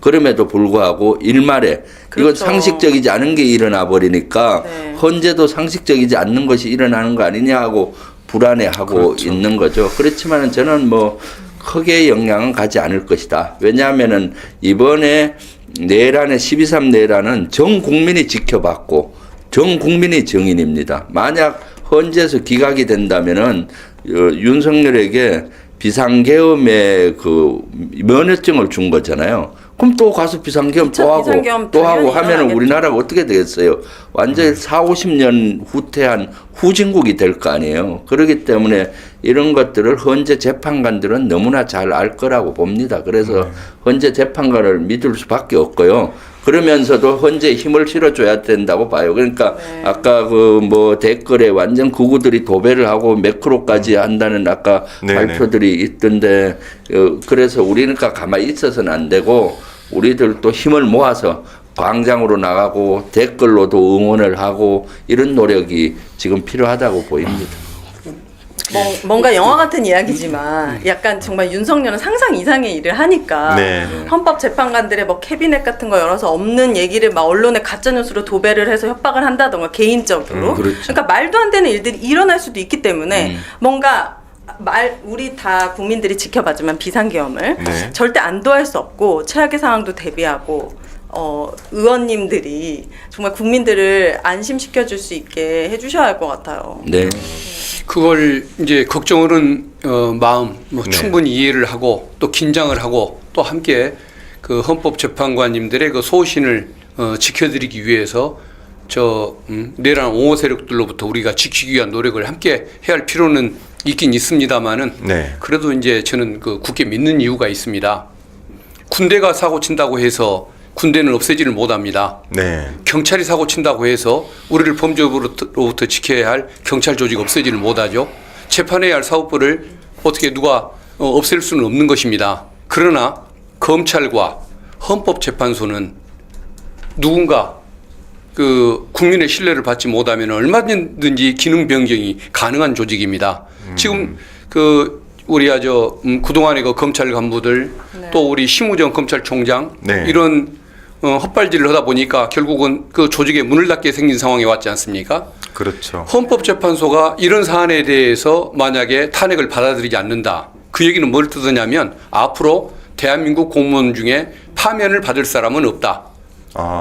그럼에도 불구하고 일말에 이건 그렇죠. 상식적이지 않은 게 일어나 버리니까 네. 헌재도 상식적이지 않는 것이 일어나는 거 아니냐 하고 불안해하고 그렇죠. 있는 거죠. 그렇지만은 저는 뭐 크게 영향은 가지 않을 것이다. 왜냐하면은 이번에 내란의 12.3 내란은 전 국민이 지켜봤고 전 국민이 정인입니다. 만약 헌재에서 기각이 된다면은 윤석열에게 비상계엄의 그 면허증을 준 거잖아요. 그럼 또 가서 비상계엄 또 하고 또 하고 하면은 우리나라가 어떻게 되겠어요? 완전히 40-50년 후퇴한 후진국이 될 거 아니에요. 그렇기 때문에 이런 것들을 헌재 재판관들은 너무나 잘 알 거라고 봅니다. 그래서 헌재 재판관을 믿을 수밖에 없고요. 그러면서도 헌재에 힘을 실어줘야 된다고 봐요. 그러니까 아까 그 뭐 댓글에 완전 극우들이 도배를 하고 매크로까지 한다는 아까 발표들이 있던데 그래서 우리는 가만히 있어서는 안 되고 우리들도 힘을 모아서 광장으로 나가고 댓글로도 응원을 하고 이런 노력이 지금 필요하다고 보입니다. 뭔가 영화 같은 이야기지만 약간 정말 윤석열은 상상 이상의 일을 하니까 헌법재판관들의 뭐 캐비넷 같은 거 열어서 없는 얘기를 막 언론에 가짜뉴스로 도배를 해서 협박을 한다던가 개인적으로 그러니까 말도 안 되는 일들이 일어날 수도 있기 때문에 뭔가 우리 다 국민들이 지켜봐주면 비상계엄을 절대 안도할 수 없고 최악의 상황도 대비하고 의원님들이 정말 국민들을 안심시켜줄 수 있게 해주셔야 할 것 같아요. 네. 그걸 이제 걱정하는 마음 충분히 이해를 하고 또 긴장을 하고 또 함께 그 헌법재판관님들의 그 소신을 지켜드리기 위해서 내란 옹호 세력들로부터 우리가 지키기 위한 노력을 함께 해야 할 필요는 있긴 있습니다만은 그래도 이제 저는 그 굳게 믿는 이유가 있습니다. 군대가 사고 친다고 해서 군대는 없애지를 못합니다. 경찰이 사고 친다고 해서 우리를 범죄로부터 지켜야 할 경찰 조직 없애지를 못하죠. 재판해야 할 사법부를 어떻게 누가 없앨 수는 없는 것입니다. 그러나 검찰과 헌법재판소는 누군가 그 국민의 신뢰를 받지 못하면 얼마든지 기능 변경이 가능한 조직입니다. 지금 그 우리 그동안의 그 검찰 간부들 또 우리 심우정 검찰총장 이런 헛발질을 하다 보니까 결국은 그 조직의 문을 닫게 생긴 상황에 왔지 않습니까? 그렇죠. 헌법재판소가 이런 사안에 대해서 만약에 탄핵을 받아들이지 않는다. 그 얘기는 뭘 뜻하냐면 앞으로 대한민국 공무원 중에 파면을 받을 사람은 없다.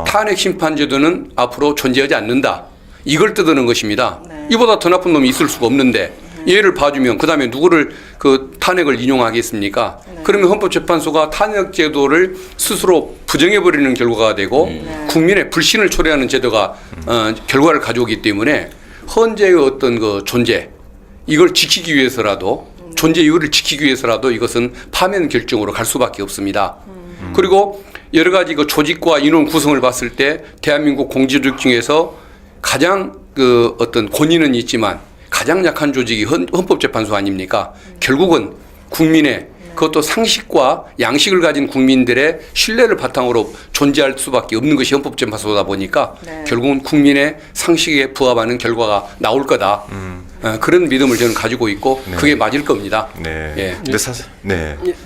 탄핵 심판제도는 앞으로 존재하지 않는다. 이걸 뜻하는 것입니다. 이보다 더 나쁜 놈이 있을 수가 없는데 얘를 봐주면 그 다음에 누구를 그 탄핵을 인용하겠습니까? 그러면 헌법재판소가 탄핵 제도를 스스로 부정해버리는 결과가 되고 국민의 불신을 초래하는 제도가 결과를 가져오기 때문에 헌재의 어떤 그 존재 이걸 지키기 위해서라도 존재 이유를 지키기 위해서라도 이것은 파면 결정으로 갈 수밖에 없습니다. 그리고 여러 가지 그 조직과 인원 구성을 봤을 때 대한민국 공직조직 중에서 가장 그 어떤 권위는 있지만 가장 약한 조직이 헌법재판소 아닙니까? 결국은 국민의 그것도 상식과 양식을 가진 국민들의 신뢰를 바탕으로 존재할 수밖에 없는 것이 헌법재판소다 보니까 결국은 국민의 상식에 부합하는 결과가 나올 거다. 그런 믿음을 저는 가지고 있고 그게 맞을 겁니다.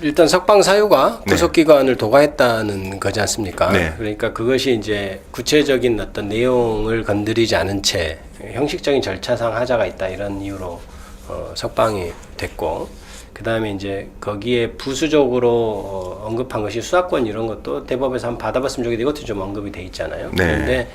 일단 석방 사유가 구속기관을 도과했다는 거지 않습니까? 그러니까 그것이 이제 구체적인 어떤 내용을 건드리지 않은 채 형식적인 절차상 하자가 있다 이런 이유로 석방이 됐고 그 다음에 이제 거기에 부수적으로 언급한 것이 수사권 이런 것도 대법에서 한번 받아봤으면 좋겠는데 이것도 좀 언급이 돼 있잖아요. 그런데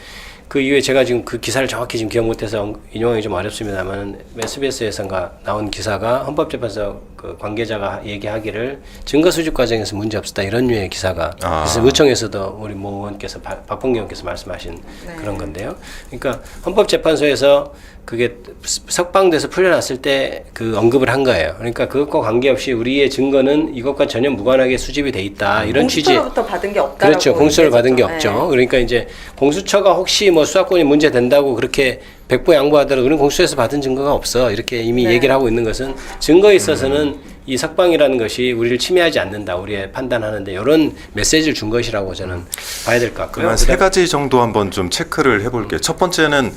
그 이후에 제가 지금 그 기사를 정확히 지금 기억 못해서 인용하기 좀 어렵습니다만 SBS에서인가 나온 기사가 헌법재판소 그 관계자가 얘기하기를 증거 수집 과정에서 문제 없었다 이런 류의 기사가 그래서 의총에서도 우리 모 의원께서 박봉기 의원께서 말씀하신 그런 건데요. 그러니까 헌법재판소에서 그게 석방돼서 풀려났을 때 그 언급을 한 거예요. 그러니까 그것과 관계없이 우리의 증거는 이것과 전혀 무관하게 수집이 돼 있다. 이런 취지. 공수처로부터 받은 게 없다라고. 그렇죠. 공수처를 받은 게 없죠. 그러니까 이제 공수처가 혹시 뭐 수사권이 문제 된다고 그렇게 백보 양보하더라도 우리는 공수처에서 받은 증거가 없어. 이렇게 이미 얘기를 하고 있는 것은 증거에 있어서는 이 석방이라는 것이 우리를 침해하지 않는다. 우리의 판단하는데 이런 메시지를 준 것이라고 저는 봐야 될 것 같고요. 그러면 세 가지 정도 한번 좀 체크를 해볼게요. 첫 번째는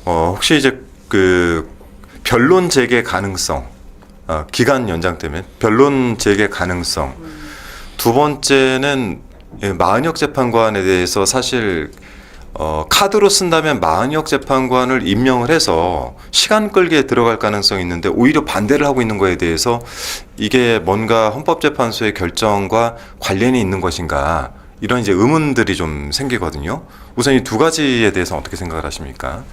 혹시 이제 그 변론 재개 가능성, 기간 연장 때문에 변론 재개 가능성. 두 번째는 마은혁 재판관에 대해서 사실 카드로 쓴다면 마은혁 재판관을 임명을 해서 시간 끌기에 들어갈 가능성이 있는데 오히려 반대를 하고 있는 거에 대해서 이게 뭔가 헌법재판소의 결정과 관련이 있는 것인가 이런 이제 의문들이 좀 생기거든요. 우선 이 두 가지에 대해서 어떻게 생각을 하십니까?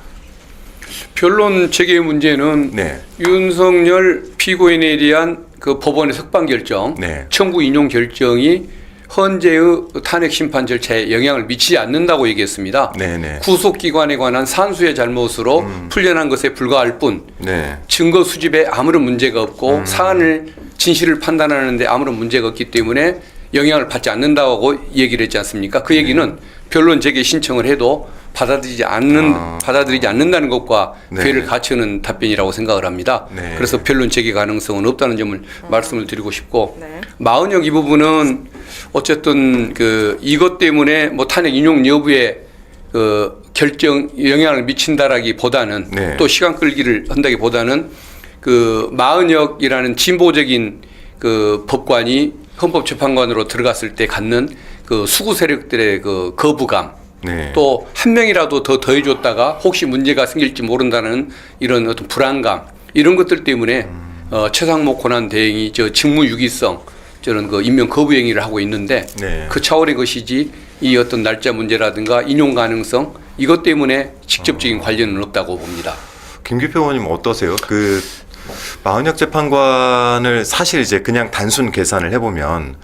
변론 체계 문제는 네. 윤석열 피고인에 대한 그 법원의 석방 결정, 네. 청구 인용 결정이 헌재의 탄핵 심판 절차에 영향을 미치지 않는다고 얘기했습니다. 네네. 구속기관에 관한 산수의 잘못으로 풀려난 것에 불과할 뿐 네. 증거 수집에 아무런 문제가 없고 사안을 진실을 판단하는 데 아무런 문제가 없기 때문에 영향을 받지 않는다고 얘기를 했지 않습니까? 그 얘기는 변론 재개 신청을 해도 받아들이지 않는다는 것과 네. 괴를 갖추는 답변이라고 생각을 합니다. 네. 그래서 변론 재개 가능성은 없다는 점을 말씀을 드리고 싶고 네. 마은혁 이 부분은 어쨌든 그 이것 때문에 뭐 탄핵 인용 여부에 그 결정 영향을 미친다라기보다는 네. 또 시간 끌기를 한다기보다는 그 마은혁이라는 진보적인 그 법관이 헌법재판관으로 들어갔을 때 갖는 그 수구 세력들의 그 거부감, 네. 또 한 명이라도 더 더해줬다가 혹시 문제가 생길지 모른다는 이런 어떤 불안감, 이런 것들 때문에 최상목 권한대행이 저 직무유기성 저는 그 임명 거부 행위를 하고 있는데 네. 그 차원의 것이지 이 어떤 날짜 문제라든가 인용 가능성 이것 때문에 직접적인 관련은 없다고 봅니다. 김기표 의원님 어떠세요? 그 마은혁 재판관을 사실 이제 그냥 단순 계산을 해보면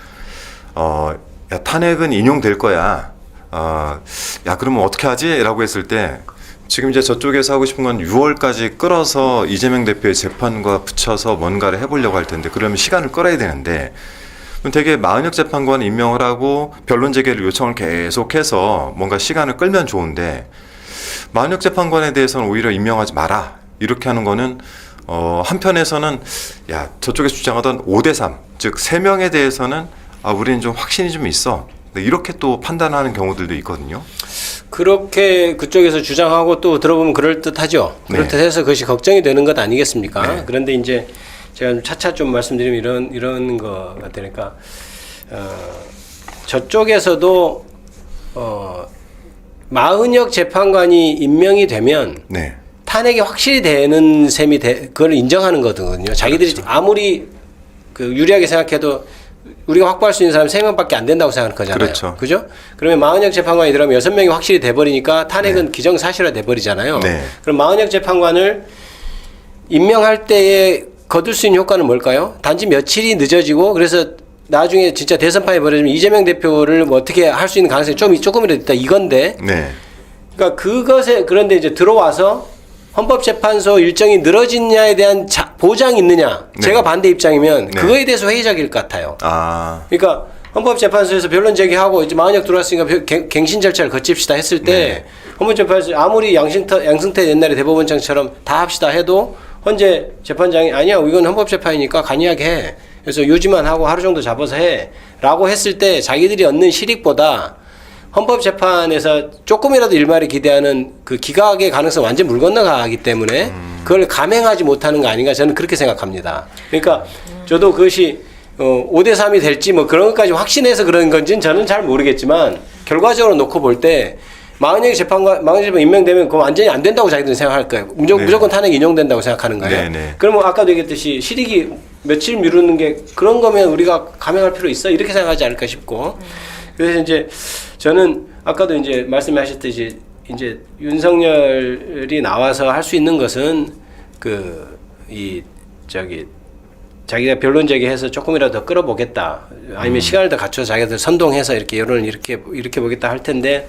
야, 탄핵은 인용될 거야. 야, 그러면 어떻게 하지? 라고 했을 때 지금 이제 저쪽에서 하고 싶은 건 6월까지 끌어서 이재명 대표의 재판과 붙여서 뭔가를 해보려고 할 텐데 그러면 시간을 끌어야 되는데 되게 마은혁 재판관 임명을 하고 변론 재개를 요청을 계속해서 뭔가 시간을 끌면 좋은데 마은혁 재판관에 대해서는 오히려 임명하지 마라. 이렇게 하는 거는 한편에서는 야, 저쪽에서 주장하던 5대3 즉 3명에 대해서는 우리는 좀 확신이 좀 있어. 이렇게 또 판단하는 경우들도 있거든요. 그렇게 그쪽에서 주장하고 또 들어보면 그럴듯하죠. 그럴듯해서 그것이 걱정이 되는 것 아니겠습니까? 네. 그런데 이제 제가 차차 좀 말씀드리면 이런 거 같으니까 저쪽에서도 마은혁 재판관이 임명이 되면 네. 탄핵이 확실히 되는 셈이 그걸 인정하는 거거든요. 자기들이 그렇죠. 아무리 그 유리하게 생각해도 우리가 확보할 수 있는 사람 3명밖에 안 된다고 생각할 거잖아요. 그렇죠. 그죠? 그러면 마은혁 재판관이 들어가면 6명이 확실히 돼버리니까 탄핵은 기정사실화 돼버리잖아요. 네. 그럼 마은혁 재판관을 임명할 때에 거둘 수 있는 효과는 뭘까요? 단지 며칠이 늦어지고 그래서 나중에 진짜 대선판이 벌어지면 이재명 대표를 뭐 어떻게 할 수 있는 가능성이 조금이라도 있다 이건데. 네. 그러니까 그것에 그런데 이제 들어와서 헌법재판소 일정이 늘어지냐에 대한 보장이 있느냐. 네. 제가 반대 입장이면 네. 그거에 대해서 회의적일 것 같아요. 그러니까 헌법재판소에서 변론 제기하고 이제 마은혁 들어왔으니까 갱신 절차를 거칩시다 했을 때 네. 헌법재판소 아무리 양승태 옛날에 대법원장처럼 다 합시다 해도 헌재 재판장이 아니야 이건 헌법재판이니까 간이하게 해. 그래서 요지만 하고 하루 정도 잡아서 해. 라고 했을 때 자기들이 얻는 실익보다 헌법재판에서 조금이라도 일말에 기대하는 그 기각의 가능성 완전 물 건너가기 때문에 그걸 감행하지 못하는 거 아닌가 저는 그렇게 생각합니다. 그러니까 저도 그것이 5대3이 될지 뭐 그런 것까지 확신해서 그런 건지는 저는 잘 모르겠지만 결과적으로 놓고 볼 때 마은혁 재판관 임명되면 그거 완전히 안 된다고 자기들은 생각할 거예요. 무조건 탄핵 인용된다고 생각하는 거예요. 그러면 아까도 얘기했듯이 실익이 며칠 미루는 게 그런 거면 우리가 감행할 필요 있어? 이렇게 생각하지 않을까 싶고 그래서 이제 저는 아까도 이제 말씀하셨듯이 이제 윤석열이 나와서 할 수 있는 것은 자기가 변론 제기해서 조금이라도 더 끌어보겠다 아니면 시간을 더 갖춰서 자기들 선동해서 이렇게 여론을 이렇게 보겠다 할 텐데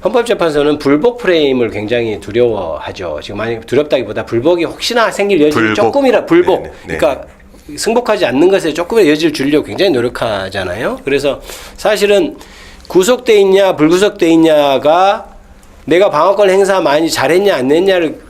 헌법재판소는 불복 프레임을 굉장히 두려워하죠. 지금 만약 두렵다기보다 불복이 혹시나 생길 여지를 조금이라 불복. 네네. 그러니까 승복하지 않는 것에 조금의 여지를 주려고 굉장히 노력하잖아요. 그래서 사실은 구속돼 있냐 불구속돼 있냐가 내가 방어권 행사 많이 잘했냐 안 했냐를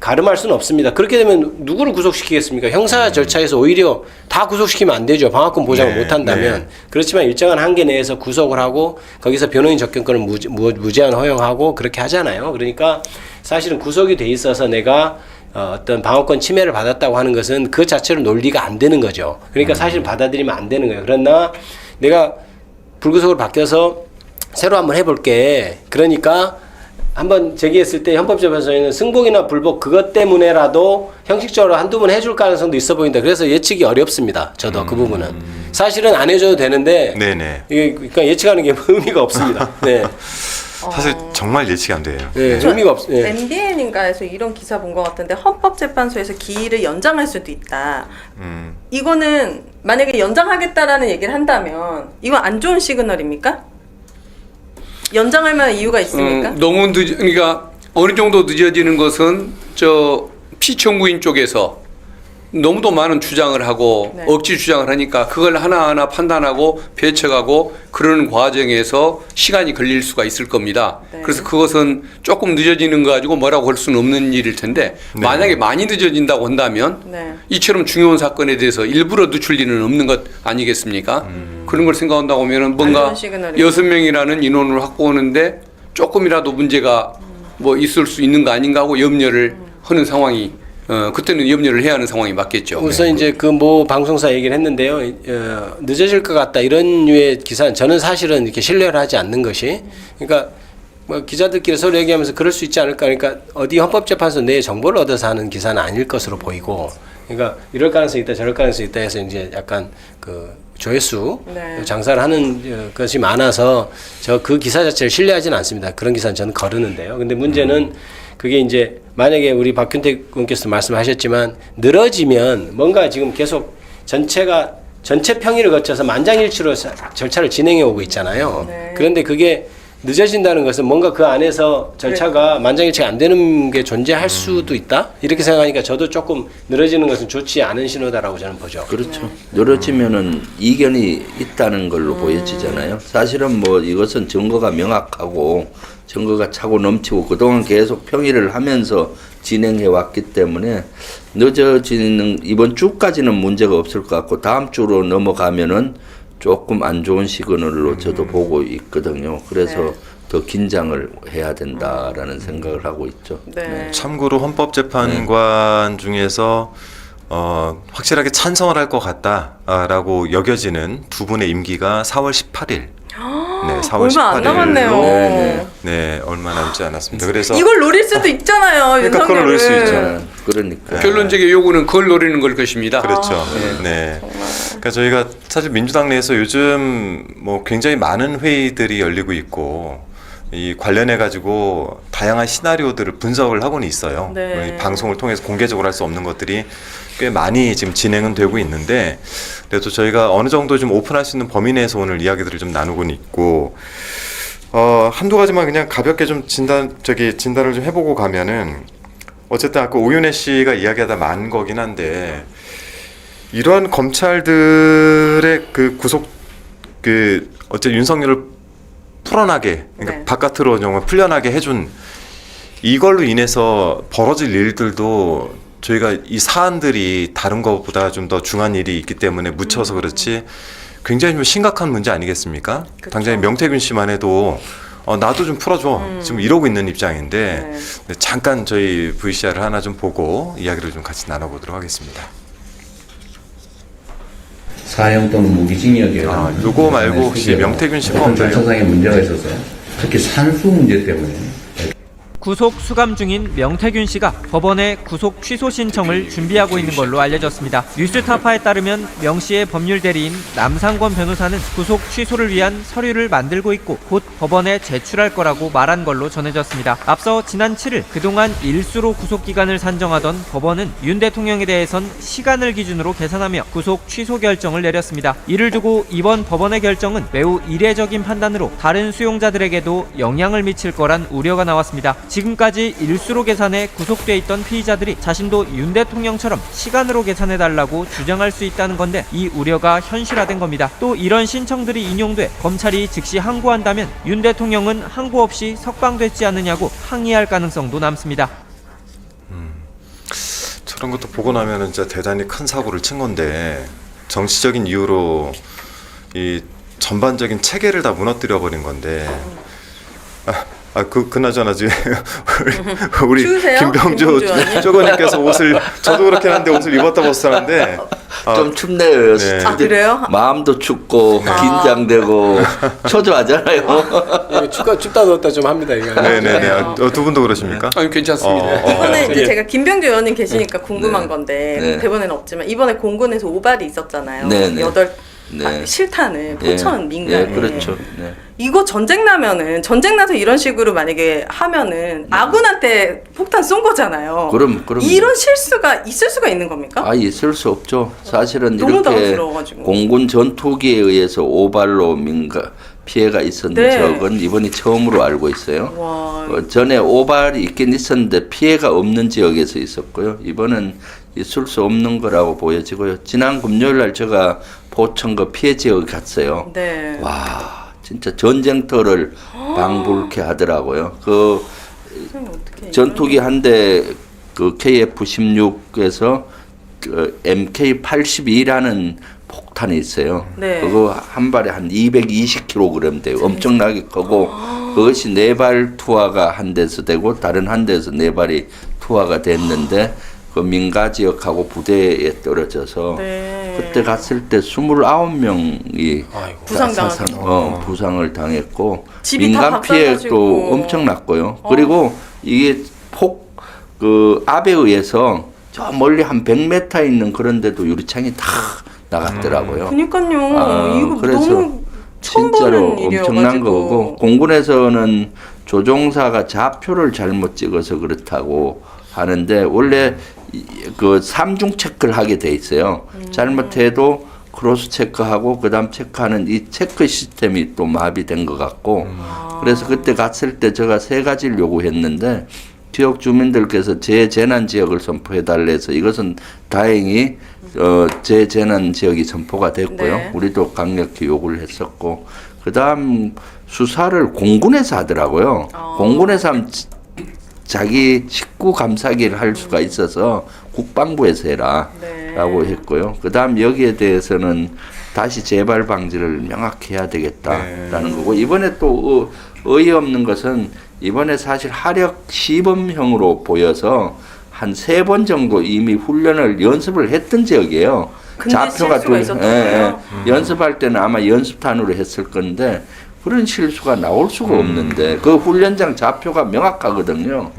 가름할 수는 없습니다. 그렇게 되면 누구를 구속시키겠습니까? 형사 절차에서 오히려 다 구속시키면 안 되죠. 방어권 보장을 못 한다면. 그렇지만 일정한 한계 내에서 구속을 하고 거기서 변호인 접견권을 무제한 허용하고 그렇게 하잖아요. 그러니까 사실은 구속이 돼 있어서 내가 어떤 방어권 침해를 받았다고 하는 것은 그 자체로 논리가 안 되는 거죠. 그러니까 사실 받아들이면 안 되는 거예요. 그러나 내가 불구속으로 바뀌어서 새로 한번 해볼게. 그러니까 한번 제기했을 때 헌법재판소에는 승복이나 불복 그것 때문에라도 형식적으로 한두 번 해줄 가능성도 있어 보인다. 그래서 예측이 어렵습니다. 저도 그 부분은 사실은 안 해줘도 되는데 네네. 이게 그러니까 예측하는 게 의미가 없습니다. 네. 사실 정말 예측이 안 돼요. 네, 의미가 없. 네. MBN인가에서 이런 기사 본 것 같은데 헌법재판소에서 기일을 연장할 수도 있다. 이거는 만약에 연장하겠다라는 얘기를 한다면 이건 안 좋은 시그널입니까? 연장할 만한 이유가 있습니까? 너무 그러니까 어느 정도 늦어지는 것은 저 피청구인 쪽에서 너무도 많은 주장을 하고 네. 억지 주장을 하니까 그걸 하나하나 판단하고 배척하고 그러는 과정에서 시간이 걸릴 수가 있을 겁니다. 네. 그래서 그것은 조금 늦어지는 거 가지고 뭐라고 할 수는 없는 일일 텐데 네. 만약에 많이 늦어진다고 한다면 네. 이처럼 중요한 사건에 대해서 일부러 늦출 리는 없는 것 아니겠습니까? 그런 걸 생각한다고 하면 뭔가 좋은 시그널이네요. 6명이라는 인원을 확보하는데 조금이라도 문제가 뭐 있을 수 있는 거 아닌가 하고 염려를 하는 상황이 그때는 염려를 해야 하는 상황이 맞겠죠. 우선 이제 그 모 방송사 얘기를 했는데요. 늦어질 것 같다 이런 류의 기사는 저는 사실은 이렇게 신뢰를 하지 않는 것이 그러니까 뭐 기자들끼리 서로 얘기하면서 그럴 수 있지 않을까 그러니까 어디 헌법재판소 내에 정보를 얻어서 하는 기사는 아닐 것으로 보이고 그러니까 이럴 가능성이 있다 저럴 가능성이 있다 해서 이제 약간 그 조회수 네. 장사를 하는 것이 많아서 저 그 기사 자체를 신뢰하지는 않습니다. 그런 기사는 저는 거르는데요. 근데 문제는 그게 이제 만약에 우리 박균택 의원께서 말씀하셨지만 늘어지면 뭔가 지금 계속 전체 평의를 거쳐서 만장일치로 절차를 진행해 오고 있잖아요. 네. 그런데 그게 늦어진다는 것은 뭔가 그 안에서 절차가 만장일치가 안 되는 게 존재할 수도 있다? 이렇게 생각하니까 저도 조금 늘어지는 것은 좋지 않은 신호다라고 저는 보죠. 그렇죠. 늘어지면은 이견이 있다는 걸로 보여지잖아요. 사실은 뭐 이것은 증거가 명확하고 증거가 차고 넘치고 그동안 계속 평의를 하면서 진행해 왔기 때문에 늦어지는 이번 주까지는 문제가 없을 것 같고 다음 주로 넘어가면은 조금 안 좋은 시그널로 저도 보고 있거든요. 그래서 네. 더 긴장을 해야 된다라는 생각을 하고 있죠. 네. 참고로 헌법재판관 중에서 확실하게 찬성을 할 것 같다라고 여겨지는 두 분의 임기가 4월 18일. 네, 4월 얼마 18일. 안 남았네요. 네, 네, 얼마 남지 않았습니다. 그래서 이걸 노릴 수도 있잖아요. 그러니까 그걸 노릴 수 있죠. 네, 그러니까. 결론적인 요구는 그걸 노리는 걸 것입니다. 그렇죠. 네. 그러니까 저희가 사실 민주당 내에서 요즘 뭐 굉장히 많은 회의들이 열리고 있고 이 관련해 가지고 다양한 시나리오들을 분석을 하고는 있어요. 네. 이 방송을 통해서 공개적으로 할 수 없는 것들이 꽤 많이 지금 진행은 되고 있는데 그래도 저희가 어느 정도 좀 오픈할 수 있는 범위 내에서 오늘 이야기들을 좀 나누고는 있고 한두 가지만 그냥 가볍게 좀 진단을 좀 해보고 가면은 어쨌든 아까 오윤혜 씨가 이야기하다 만 거긴 한데 이러한 검찰들의 그 구속 어쨌든 윤석열을 풀어나게 그러니까 네. 바깥으로 정말 풀려나게 해준 이걸로 인해서 벌어질 일들도 저희가 이 사안들이 다른 것보다 좀 더 중한 일이 있기 때문에 묻혀서 그렇지 굉장히 좀 심각한 문제 아니겠습니까? 그쵸. 당장에 명태균 씨만 해도 나도 좀 풀어줘 지금 이러고 있는 입장인데 네. 네, 잠깐 저희 VCR을 하나 좀 보고 이야기를 좀 같이 나눠보도록 하겠습니다. 사형 또는 무기징역이요. 요거 말고 혹시 명태균 씨 거 없나요? 절차상의 문제가 있어서 특히 산수 문제 때문에 구속 수감 중인 명태균 씨가 법원에 구속 취소 신청을 준비하고 있는 걸로 알려졌습니다. 뉴스타파에 따르면 명 씨의 법률 대리인 남상권 변호사는 구속 취소를 위한 서류를 만들고 있고 곧 법원에 제출할 거라고 말한 걸로 전해졌습니다. 앞서 지난 7일 그동안 일수로 구속 기간을 산정하던 법원은 윤 대통령에 대해선 시간을 기준으로 계산하며 구속 취소 결정을 내렸습니다. 이를 두고 이번 법원의 결정은 매우 이례적인 판단으로 다른 수용자들에게도 영향을 미칠 거란 우려가 나왔습니다. 지금까지 일수로 계산해 구속돼 있던 피의자들이 자신도 윤 대통령처럼 시간으로 계산해달라고 주장할 수 있다는 건데 이 우려가 현실화된 겁니다. 또 이런 신청들이 인용돼 검찰이 즉시 항고한다면 윤 대통령은 항고 없이 석방됐지 않느냐고 항의할 가능성도 남습니다. 저런 것도 보고 나면은 진짜 대단히 큰 사고를 친 건데 정치적인 이유로 이 전반적인 체계를 다 무너뜨려 버린 건데. 그나저나 지금 우리 추우세요? 김병주 김병주 쪼거님께서 옷을 저도 그렇긴 한데 옷을 입었다 벗었다는데 좀 춥네요. 네. 아, 그래요? 마음도 춥고 긴장되고 초조하잖아요. 춥다 더웠다 좀 합니다 이거. 네네네. 두 분도 그러십니까? 아니 괜찮습니다. 이번에 이제 예. 제가 김병주 의원님 계시니까 궁금한 네. 건데 네. 대본에는 없지만 이번에 공군에서 오발이 있었잖아요. 네, 네. 8 실탄을 포천 민간에. 예, 그렇죠. 네. 이거 전쟁 나서 이런 식으로 만약에 하면은 아군한테 폭탄 쏜 거잖아요. 그럼 이런 실수가 있을 수가 있는 겁니까? 아, 있을 수 없죠. 사실은 너무 이렇게 당황스러워가지고. 공군 전투기에 의해서 오발로 피해가 있었는 네. 적은 이번이 처음으로 알고 있어요. 와. 전에 오발이 있긴 있었는데 피해가 없는 지역에서 있었고요. 이번은 있을 수 없는 거라고 보여지고요. 지난 금요일 날 제가 포천 그 피해 지역에 갔어요. 네. 와, 진짜 전쟁터를 방불케 하더라고요. 그 전투기 한 대 그 KF-16에서 그 MK-82라는 폭탄이 있어요. 네. 그거 한 발에 한 220kg 돼요. 엄청나게 크고 그것이 4발 투하가 한 데서 되고 다른 한 데서 4발이 투하가 됐는데 그 민가 지역하고 부대에 떨어져서 네. 그때 갔을 때 29명이 부상당했고. 부상을 당했고 집이 민간 다 피해도 박살나시고. 엄청났고요. 그리고 이게 그 압에 의해서 저 멀리 한 100m 있는 그런 데도 유리창이 다 나갔더라고요. 그니까요. 아, 이거 그래서 너무 처음 진짜로 보는 일이어가지고. 엄청난 거고 공군에서는 조종사가 좌표를 잘못 찍어서 그렇다고 하는데 원래 그 3중 체크를 하게 돼 있어요. 잘못해도 크로스 체크하고 그다음 체크하는 이 체크 시스템이 또 마비된 것 같고 그래서 그때 갔을 때 제가 3가지를 요구했는데 지역 주민들께서 재재난 지역을 선포해 달래서 이것은 다행히 재재난 지역이 선포가 됐고요. 네. 우리도 강력히 요구를 했었고 그다음 수사를 공군에서 하더라고요. 공군에서 하면 자기 식구 감사기를 할 수가 있어서 국방부에서 해라라고 했고요. 그다음 여기에 대해서는 다시 재발 방지를 명확히 해야 되겠다라는 거고 이번에 또 어이없는 것은 이번에 사실 하력 시범형으로 보여서 한 3번 정도 이미 훈련을 연습을 했던 지역이에요. 근데 실수가 있었던 거예요? 연습할 때는 아마 연습탄으로 했을 건데 그런 실수가 나올 수가 없는데 그 훈련장 좌표가 명확하거든요.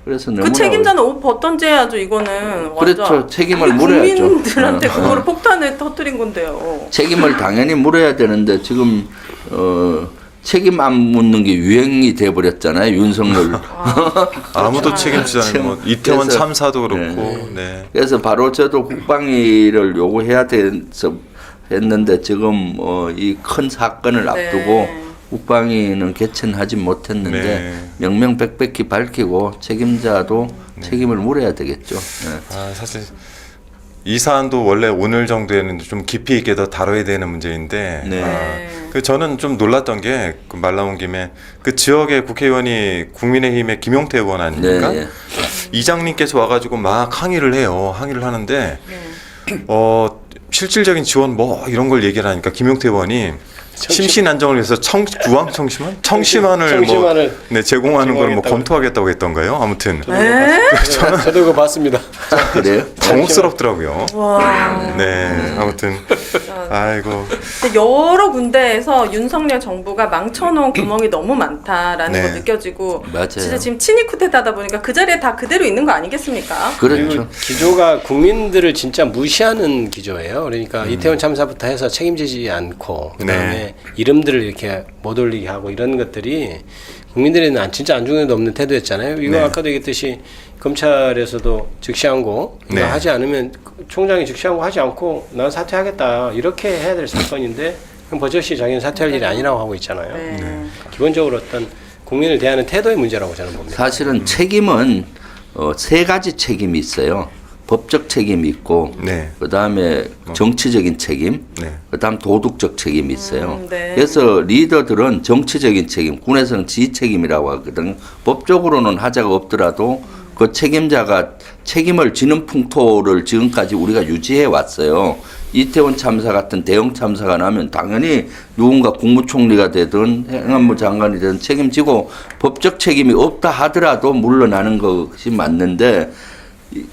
그래서 너무나 그 책임자는 옷 벗던지 해야죠. 이거는 그렇죠. 완전. 책임을 그게 물어야죠. 국민들한테 그거를 폭탄을 터뜨린 건데요. 책임을 당연히 물어야 되는데 지금 책임 안 묻는 게 유행이 돼 버렸잖아요. 윤석열. 아무도 책임지지 않는 뭐 이태원 그래서, 참사도 그렇고. 네. 그래서 바로 저도 국방위를 요구해야 돼서 했는데 지금 이 큰 사건을 앞두고 국방위는 개천하지 못했는데 명명백백히 밝히고 책임자도 책임을 물어야 되겠죠. 네. 사실 이 사안도 원래 오늘 정도에는 좀 깊이 있게 더 다뤄야 되는 문제인데 저는 좀 놀랐던 게 말 나온 김에 그 지역의 국회의원이 국민의힘의 김용태 의원 아닙니까? 이장님께서 와가지고 막 항의를 하는데 실질적인 지원 뭐 이런 걸 얘기를 하니까 김용태 의원이 심신 안정을 위해서 청심환을 제공하는 걸 뭐 검토하겠다고 했던가요? 아무튼 저도 그거 봤습니다. 그래요? 당혹스럽더라고요. 와. 네, 아무튼 아이고. 근데 여러 군데에서 윤석열 정부가 망쳐놓은 구멍이 너무 많다라는 거 느껴지고 맞아요. 진짜 지금 친이 쿠데타다 보니까 그 자리에 다 그대로 있는 거 아니겠습니까? 그렇죠. 기조가 국민들을 진짜 무시하는 기조예요. 그러니까 이태원 참사부터 해서 책임지지 않고 그다음에 이름들을 이렇게 못 올리게 하고 이런 것들이 국민들에는 진짜 안중에도 없는 태도였잖아요. 이거 아까도 얘기했듯이 검찰에서도 즉시항고 이거 하지 않으면 총장이 즉시항고 하지 않고 난 사퇴하겠다 이렇게 해야 될 사건인데 그럼 버젓이 자기는 사퇴할 일이 아니라고 하고 있잖아요. 기본적으로 어떤 국민을 대하는 태도의 문제라고 저는 봅니다. 사실은 책임은 3가지 책임이 있어요. 법적 책임이 있고 그다음에 정치적인 책임, 그다음 도덕적 책임이 있어요. 그래서 리더들은 정치적인 책임, 군에서는 지휘책임이라고 하거든요. 법적으로는 하자가 없더라도 그 책임자가 책임을 지는 풍토를 지금까지 우리가 유지해 왔어요. 이태원 참사 같은 대형 참사가 나면 당연히 누군가 국무총리가 되든 행안부 장관이 되든 책임지고 법적 책임이 없다 하더라도 물러나는 것이 맞는데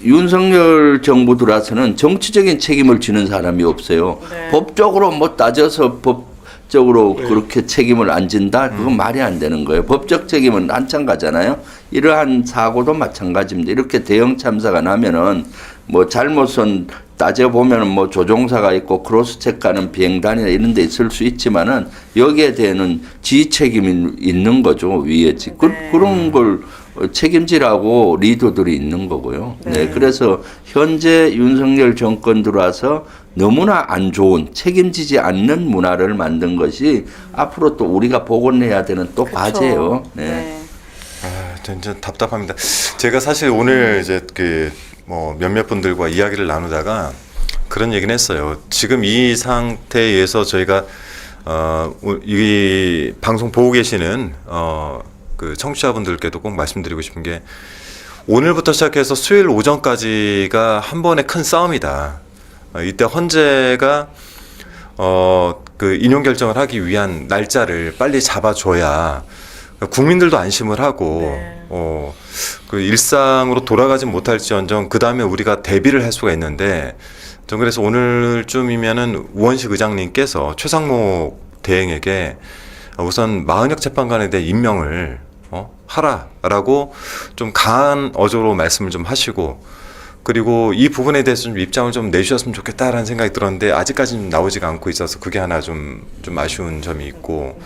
윤석열 정부 들어와서는 정치적인 책임을 지는 사람이 없어요. 네. 법적으로 뭐 따져서 법적으로 그렇게 책임을 안 진다? 그건 말이 안 되는 거예요. 법적 책임은 한참 가잖아요. 이러한 사고도 마찬가지입니다. 이렇게 대형 참사가 나면은 뭐 잘못은 따져보면 뭐 조종사가 있고 크로스체크 하는 비행단이나 이런 데 있을 수 있지만은 여기에 대해는 지휘 책임이 있는 거죠. 위에. 네. 그런 걸 책임지라고 리더들이 있는 거고요. 네. 그래서 현재 윤석열 정권 들어와서 너무나 안 좋은 책임지지 않는 문화를 만든 것이 앞으로 또 우리가 복원해야 되는 또 과제예요. 네. 아, 진짜 답답합니다. 제가 사실 오늘 이제 뭐 몇몇 분들과 이야기를 나누다가 그런 얘기는 했어요. 지금 이 상태에서 저희가 이 방송 보고 계시는 그 청취자분들께도 꼭 말씀드리고 싶은 게 오늘부터 시작해서 수요일 오전까지가 한 번의 큰 싸움이다. 이때 헌재가 그 인용 결정을 하기 위한 날짜를 빨리 잡아줘야 국민들도 안심을 하고 그 일상으로 돌아가지 못할지언정 그 다음에 우리가 대비를 할 수가 있는데 전 그래서 오늘쯤이면은 우원식 의장님께서 최상목 대행에게 우선 마은혁 재판관에 대해 임명을 하라라고 좀 강한 어조로 말씀을 좀 하시고 그리고 이 부분에 대해서 좀 입장을 좀 내주셨으면 좋겠다라는 생각이 들었는데 아직까지는 나오지가 않고 있어서 그게 하나 좀 아쉬운 점이 있고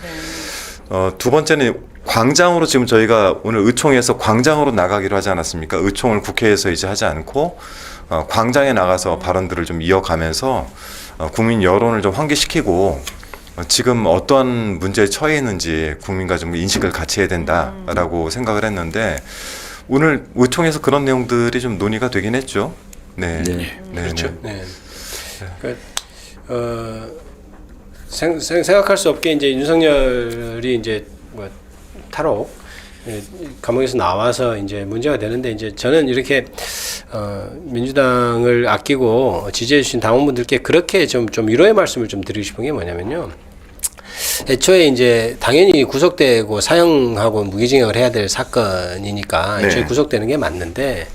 두 번째는 광장으로 지금 저희가 오늘 의총에서 광장으로 나가기로 하지 않았습니까? 의총을 국회에서 이제 하지 않고 광장에 나가서 발언들을 좀 이어가면서 국민 여론을 좀 환기시키고 지금 어떠한 문제에 처해 있는지 국민과 좀 인식을 같이 해야 된다라고 생각을 했는데 오늘 의총에서 그런 내용들이 좀 논의가 되긴 했죠. 네. 그렇죠. 네. 생각할 수 없게 이제 윤석열이 이제 뭐 탈옥 감옥에서 나와서 이제 문제가 되는데 이제 저는 이렇게 민주당을 아끼고 지지해 주신 당원분들께 그렇게 좀 위로의 말씀을 좀 드리고 싶은 게 뭐냐면요. 애초에 이제 당연히 구속되고 사형하고 무기징역을 해야 될 사건이니까 애초에 구속되는 게 맞는데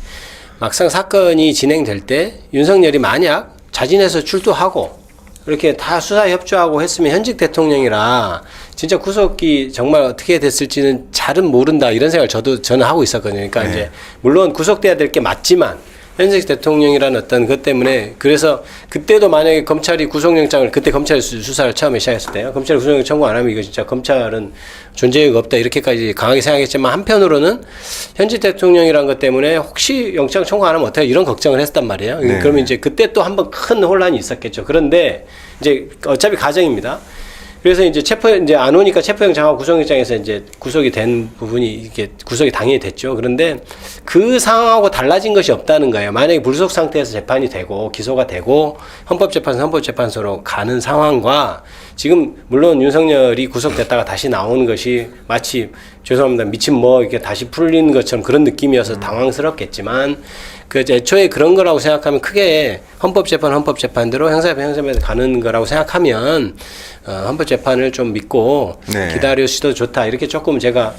막상 사건이 진행될 때 윤석열이 만약 자진해서 출두하고 이렇게 다 수사에 협조하고 했으면 현직 대통령이라 진짜 구속이 정말 어떻게 됐을지는 잘은 모른다 이런 생각을 저는 하고 있었거든요. 그러니까 이제 물론 구속돼야 될 게 맞지만 현직 대통령이라는 어떤 것 때문에 그래서 그때도 만약에 검찰이 구속영장을 그때 검찰이 수사를 처음에 시작했을 때요. 검찰이 구속영장 청구 안 하면 이거 진짜 검찰은 존재가 없다 이렇게까지 강하게 생각했지만 한편으로는 현직 대통령이라는 것 때문에 혹시 영장 청구 안 하면 어떻게 이런 걱정을 했단 말이에요. 그러면 이제 그때 또 한번 큰 혼란이 있었겠죠. 그런데 이제 어차피 가정입니다. 그래서 이제 이제 안 오니까 체포영장하고 구속영장에서 이제 구속이 된 부분이 이게 구속이 당연히 됐죠. 그런데 그 상황하고 달라진 것이 없다는 거예요. 만약에 불구속 상태에서 재판이 되고 기소가 되고 헌법재판소로 가는 상황과 지금 물론 윤석열이 구속됐다가 다시 나오는 것이 마치 죄송합니다 미친 뭐 이렇게 다시 풀린 것처럼 그런 느낌이어서 당황스럽겠지만 그 애초에 그런 거라고 생각하면 크게 헌법재판대로 형사재판대로 가는 거라고 생각하면 헌법재판을 좀 믿고 기다려 주셔도 좋다 이렇게 조금 제가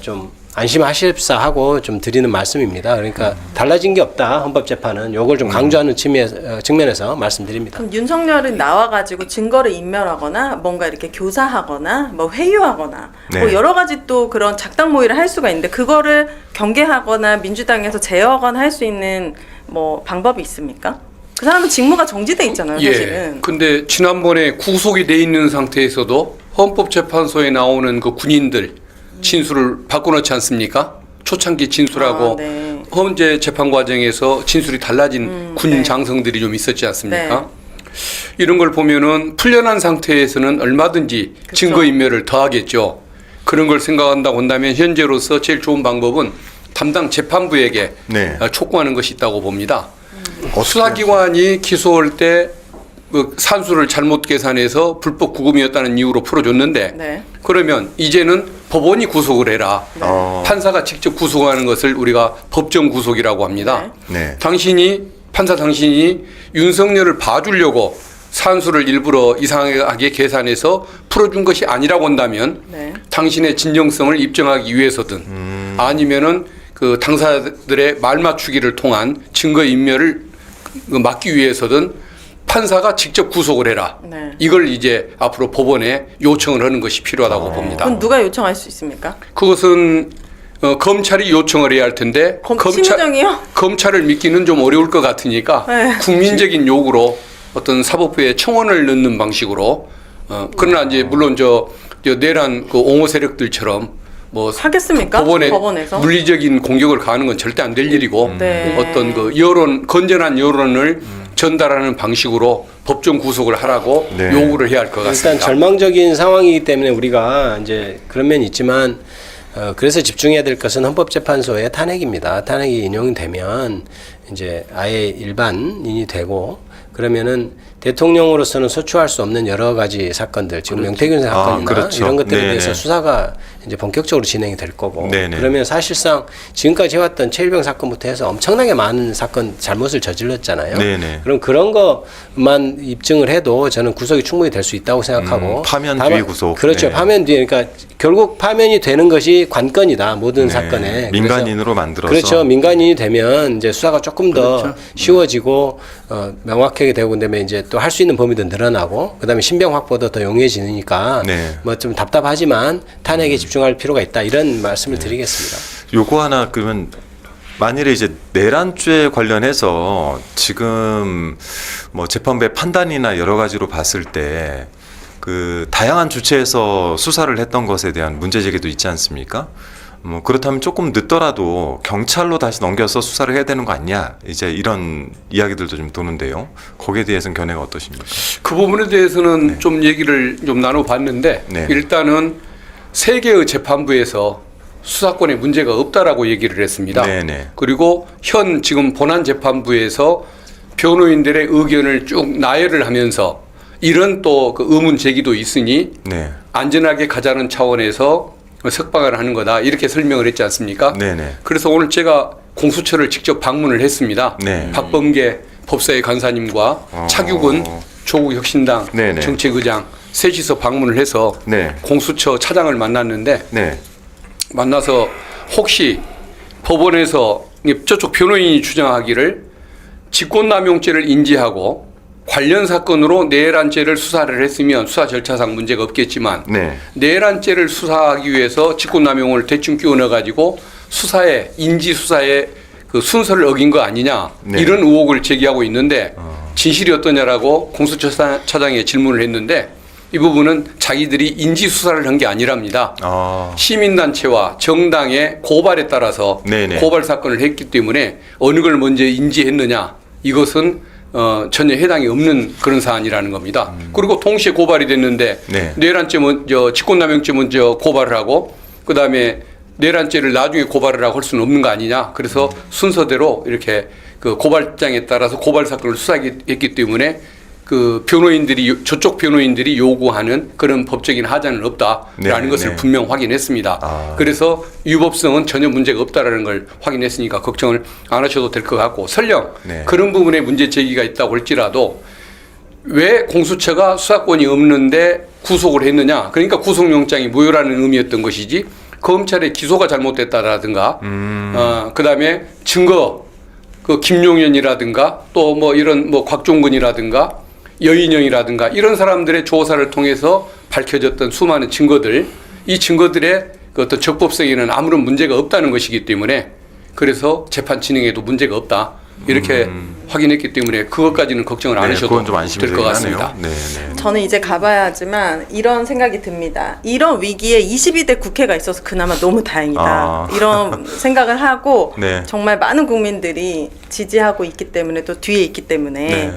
좀 안심하십사 하고 좀 드리는 말씀입니다. 그러니까 달라진 게 없다 헌법재판은 요걸 좀 강조하는 측면에서 말씀드립니다. 그럼 윤석열은 나와가지고 증거를 인멸하거나 뭔가 이렇게 교사하거나 뭐 회유하거나 뭐 여러 가지 또 그런 작당 모의를 할 수가 있는데 그거를 경계하거나 민주당에서 제어하거나 할 수 있는 뭐 방법이 있습니까? 그 사람은 직무가 정지돼 있잖아요, 사실은. 근데 지난번에 구속이 돼 있는 상태에서도 헌법재판소에 나오는 그 군인들 진술을 바꿔놓지 않습니까? 초창기 진술하고 헌재 재판 과정에서 진술이 달라진 군 장성들이 좀 있었지 않습니까? 이런 걸 보면은 풀려난 상태에서는 얼마든지 증거인멸을 더하겠죠. 그런 걸 생각한다고 한다면 현재로서 제일 좋은 방법은 담당 재판부에게 촉구하는 것이 있다고 봅니다. 수사기관이 기소할 때 그 산수를 잘못 계산해서 불법 구금이었다는 이유로 풀어줬는데 그러면 이제는 법원이 구속을 해라. 판사가 직접 구속하는 것을 우리가 법정 구속이라고 합니다. 판사 당신이 윤석열을 봐주려고 산수를 일부러 이상하게 계산해서 풀어준 것이 아니라고 한다면 당신의 진정성을 입증하기 위해서든 아니면은 그 당사자들의 말 맞추기를 통한 증거 인멸을 막기 위해서든 판사가 직접 구속을 해라. 네. 이걸 이제 앞으로 법원에 요청을 하는 것이 필요하다고 봅니다. 그건 누가 요청할 수 있습니까? 그것은 검찰이 요청을 해야 할 텐데 심의정이요? 검찰을 믿기는 좀 어려울 것 같으니까 네. 국민적인 요구로 어떤 사법부에 청원을 넣는 방식으로 그러나 이제 물론 저 내란 그 옹호 세력들처럼 뭐 하겠습니까? 법원에서? 물리적인 공격을 가하는 건 절대 안 될 일이고 네. 어떤 그 건전한 여론을 전달하는 방식으로 법정 구속을 하라고 네. 요구를 해야 할 것 같습니다. 일단 절망적인 상황이기 때문에 우리가 이제 그런 면이 있지만 그래서 집중해야 될 것은 헌법재판소의 탄핵입니다. 탄핵이 인용되면 이제 아예 일반인이 되고 그러면은 대통령으로서는 소추할 수 없는 여러 가지 사건들, 지금 명태균 사건이나 그렇죠. 이런 것들에 네네. 대해서 수사가 이제 본격적으로 진행이 될 거고 네네. 그러면 사실상 지금까지 해왔던 최일병 사건부터 해서 엄청나게 많은 사건 잘못을 저질렀잖아요. 네네. 그럼 그런 것만 입증을 해도 저는 구속이 충분히 될 수 있다고 생각하고 파면 다만, 뒤 구속. 그렇죠. 네. 파면 뒤에 그러니까 결국 파면이 되는 것이 관건이다. 모든 네. 사건에. 민간인으로 만들어서. 그렇죠. 민간인이 되면 이제 수사가 조금 더 쉬워지고 명확하게 되고 그다음에 이제 또 할 수 있는 범위도 늘어나고 그다음에 신병 확보도 더 용이해지니까 네. 뭐 좀 답답하지만 탄핵에 집중할 필요가 있다. 이런 말씀을 드리겠습니다. 요거 하나 그러면 만일에 이제 내란죄 관련해서 지금 뭐 재판부의 판단이나 여러 가지로 봤을 때 그 다양한 주체에서 수사를 했던 것에 대한 문제 제기도 있지 않습니까? 뭐 그렇다면 조금 늦더라도 경찰로 다시 넘겨서 수사를 해야 되는 거 아니냐 이제 이런 이야기들도 좀 도는데요. 거기에 대해서는 견해가 어떠십니까? 그 부분에 대해서는 좀 얘기를 좀 나눠봤는데 네. 일단은 세 개의 재판부에서 수사권에 문제가 없다라고 얘기를 했습니다. 네네. 그리고 현 지금 본안 재판부에서 변호인들의 의견을 쭉 나열을 하면서 이런 또 그 의문 제기도 있으니 네. 안전하게 가자는 차원에서 석방을 하는 거다 이렇게 설명을 했지 않습니까? 네네. 그래서 오늘 제가 공수처를 직접 방문을 했습니다. 네. 박범계 법사위 간사님과 차규근 조국혁신당 네네. 정책의장 셋이서 방문을 해서 네. 공수처 차장을 만났는데 네. 만나서 혹시 법원에서 저쪽 변호인이 주장하기를 직권남용죄를 인지하고 관련 사건으로 내란죄를 수사를 했으면 수사 절차상 문제가 없겠지만 네. 내란죄를 수사하기 위해서 직권남용을 대충 끼워 넣어가지고 수사에 인지 수사에 그 순서를 어긴 거 아니냐 네. 이런 의혹을 제기하고 있는데 진실이 어떠냐라고 공수처 차장에 질문을 했는데 이 부분은 자기들이 인지 수사를 한 게 아니랍니다. 시민단체와 정당의 고발에 따라서 네네. 고발 사건을 했기 때문에 어느 걸 먼저 인지했느냐 이것은 전혀 해당이 없는 그런 사안이라는 겁니다. 그리고 동시에 고발이 됐는데 네. 내란죄 먼저 직권남용죄 먼저 고발을 하고 그다음에 내란죄를 나중에 고발을 하고 할 수는 없는 거 아니냐. 그래서 순서대로 이렇게 그 고발장에 따라서 고발 사건을 수사했기 때문에 그 변호인들이 저쪽 변호인들이 요구하는 그런 법적인 하자는 없다라는 네, 것을 네. 분명 확인했습니다. 그래서 유법성은 전혀 문제가 없다라는 걸 확인했으니까 걱정을 안 하셔도 될 것 같고 설령 네. 그런 부분에 문제 제기가 있다고 할지라도 왜 공수처가 수사권이 없는데 구속을 했느냐? 그러니까 구속영장이 무효라는 의미였던 것이지 검찰의 기소가 잘못됐다라든가 그다음에 증거 그 김용현이라든가 또 뭐 이런 뭐 곽종근이라든가 여인영이라든가 이런 사람들의 조사를 통해서 밝혀졌던 수많은 증거들 이 증거들의 그 어떤 적법성에는 아무런 문제가 없다는 것이기 때문에 그래서 재판 진행에도 문제가 없다 이렇게 확인했기 때문에 그것까지는 걱정을 안 하셔도 될 것 같습니다. 네, 네. 저는 이제 가봐야 하지만 이런 생각이 듭니다. 이런 위기에 22대 국회가 있어서 그나마 너무 다행이다. 이런 생각을 하고 네. 정말 많은 국민들이 지지하고 있기 때문에 또 뒤에 있기 때문에 네.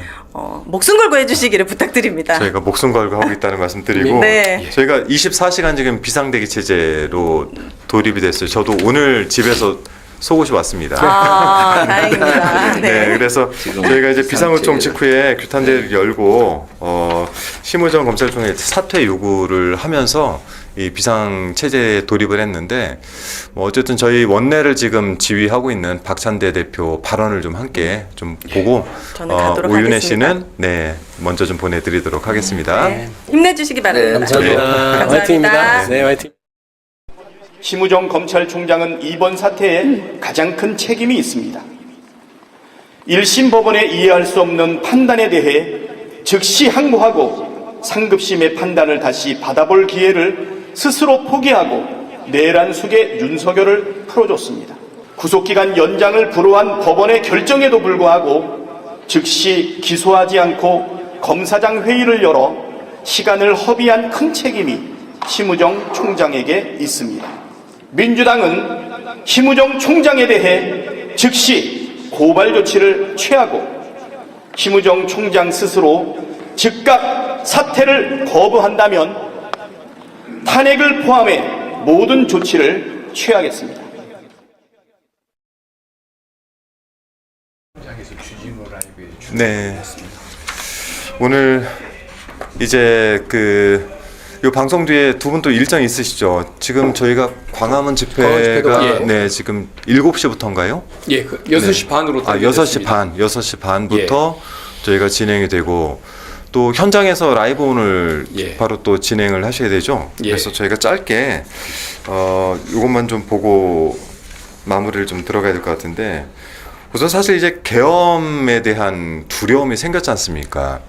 목숨 걸고 해주시기를 부탁드립니다. 저희가 목숨 걸고 하고 있다는 말씀 드리고 네. 저희가 24시간 지금 비상대기 체제로 돌입이 됐어요. 저도 오늘 집에서 속옷이 왔습니다. 다행입니다. 네. 네, 그래서 저희가 이제 비상호총 직후에 규탄대를 열고 심우정 검찰총회 사퇴 요구를 하면서 이 비상 체제에 돌입을 했는데 뭐 어쨌든 저희 원내를 지금 지휘하고 있는 박찬대 대표 발언을 좀 함께 좀 보고 저는 가도록 오윤혜 하겠습니다. 씨는 네 먼저 좀 보내드리도록 하겠습니다. 네. 힘내주시기 바랍니다. 감사합니다. 감사합니다. 화이팅입니다. 네, 화이팅. 심우정 검찰총장은 이번 사태에 가장 큰 책임이 있습니다. 1심 법원의 이해할 수 없는 판단에 대해 즉시 항고하고 상급심의 판단을 다시 받아볼 기회를 스스로 포기하고 내란 속에 윤석열을 풀어줬습니다. 구속기간 연장을 불허한 법원의 결정에도 불구하고 즉시 기소하지 않고 검사장 회의를 열어 시간을 허비한 큰 책임이 심우정 총장에게 있습니다. 민주당은 심우정 총장에 대해 즉시 고발 조치를 취하고 심우정 총장 스스로 즉각 사퇴를 거부한다면 탄핵을 포함해 모든 조치를 취하겠습니다. 네. 오늘 이제 이 방송 뒤에 두 분 또 일정 있으시죠? 지금 저희가 광화문 집회가 네, 지금 7시부터인가요? 예, 6시 반으로 6시 반부터 저희가 진행이 되고 또 현장에서 라이브 오늘 바로 또 진행을 하셔야 되죠. 그래서 저희가 짧게 이것만 좀 보고 마무리를 좀 들어가야 될 것 같은데, 우선 사실 이제 계엄에 대한 두려움이 생겼지 않습니까?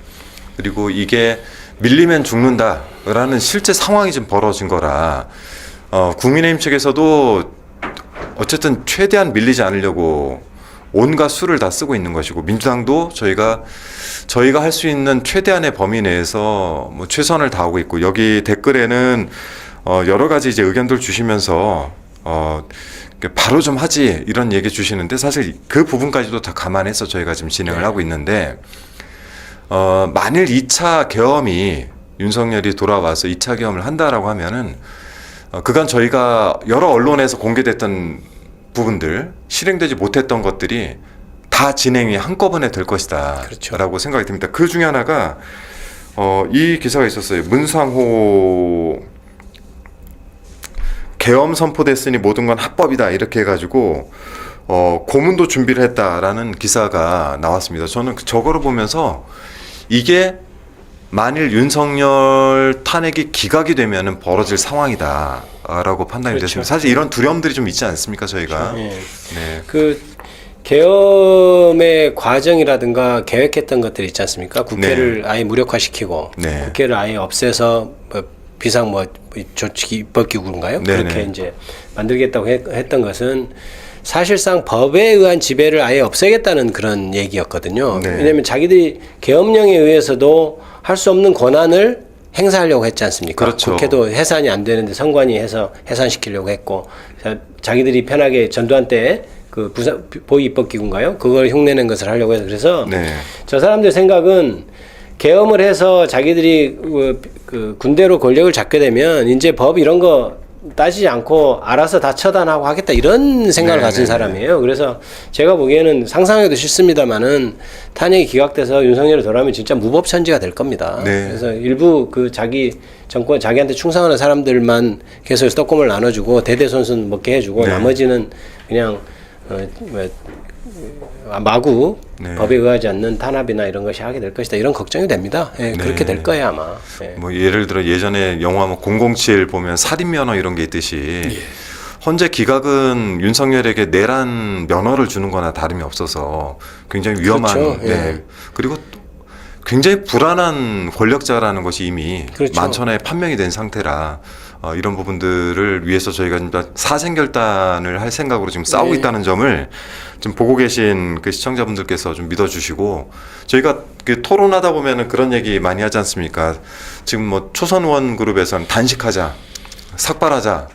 그리고 이게 밀리면 죽는다라는 실제 상황이 지금 벌어진 거라 국민의힘 측에서도 어쨌든 최대한 밀리지 않으려고 온갖 수를 다 쓰고 있는 것이고, 민주당도 저희가 할 수 있는 최대한의 범위 내에서 뭐 최선을 다하고 있고, 여기 댓글에는 여러 가지 이제 의견들 주시면서 바로 좀 하지 이런 얘기 주시는데, 사실 그 부분까지도 다 감안해서 저희가 지금 진행을 하고 있는데, 만일 2차 계엄이 윤석열이 돌아와서 2차 계엄을 한다라고 하면은 그간 저희가 여러 언론에서 공개됐던 부분들, 실행되지 못했던 것들이 다 진행이 한꺼번에 될 것이다 라고 생각이 듭니다. 그 중에 하나가 이 기사가 있었어요. 문상호 계엄 선포됐으니 모든 건 합법이다 이렇게 해가지고 고문도 준비를 했다라는 기사가 나왔습니다. 저는 저거를 보면서 이게 만일 윤석열 탄핵이 기각이 되면은 벌어질 상황이다라고 판단이 됐습니다. 사실 이런 두려움들이 좀 있지 않습니까, 저희가? 네. 그 계엄의 과정이라든가 계획했던 것들이 있지 않습니까? 국회를 아예 무력화시키고 국회를 아예 없애서 비상 조치 입법기구인가요? 그렇게 이제 만들겠다고 했던 것은 사실상 법에 의한 지배를 아예 없애겠다는 그런 얘기였거든요. 왜냐하면 자기들이 계엄령에 의해서도 할 수 없는 권한을 행사하려고 했지 않습니까? 그렇죠. 국회도 해산이 안 되는데 선관위 해서 해산시키려고 했고, 자기들이 편하게 전두환 때 그 보위입법기구인가요? 그걸 흉내낸 것을 하려고 해서, 그래서 저 사람들 생각은 계엄을 해서 자기들이 그 군대로 권력을 잡게 되면 이제 법 이런 거 따지지 않고 알아서 다 처단하고 하겠다 이런 생각을 가진 사람이에요. 그래서 제가 보기에는 상상하기도 싫습니다만은 탄핵이 기각돼서 윤석열이 돌아오면 진짜 무법천지가 될 겁니다. 그래서 일부 그 자기 정권 자기한테 충성하는 사람들만 계속 떡고물 나눠주고 대대손손 먹게 해주고 나머지는 그냥 마구 법에 의하지 않는 탄압이나 이런 것이 하게 될 것이다 이런 걱정이 됩니다. 그렇게 될 거예요 아마. 뭐 예를 들어 예전에 영화 뭐 007 보면 살인 면허 이런 게 있듯이 헌재 기각은 윤석열에게 내란 면허를 주는 거나 다름이 없어서 굉장히 위험한 그리고 굉장히 불안한 권력자라는 것이 이미 만천하에 판명이 된 상태라 이런 부분들을 위해서 저희가 진짜 사생결단을 할 생각으로 지금 싸우고 있다는 점을 지금 보고 계신 그 시청자분들께서 좀 믿어주시고, 저희가 그 토론하다 보면은 그런 얘기 많이 하지 않습니까? 지금 뭐 초선 의원 그룹에서는 단식하자, 삭발하자,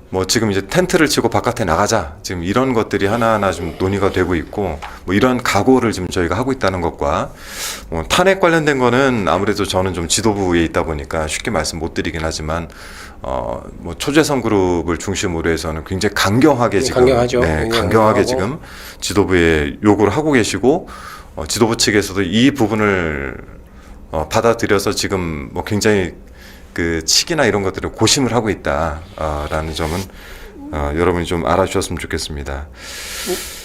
뭐 지금 이제 텐트를 치고 바깥에 나가자, 지금 이런 것들이 하나하나 좀 논의가 되고 있고, 뭐 이런 각오를 지금 저희가 하고 있다는 것과 탄핵 관련된 거는 아무래도 저는 좀 지도부에 있다 보니까 쉽게 말씀 못 드리긴 하지만 뭐 초재선 그룹을 중심으로 해서는 굉장히 강경하게 지금 강경하게 지금 지도부에 요구를 하고 계시고, 지도부 측에서도 이 부분을 받아들여서 지금 뭐 굉장히 그 칙이나 이런 것들을 고심을 하고 있다라는 점은 여러분이 좀 알아주셨으면 좋겠습니다.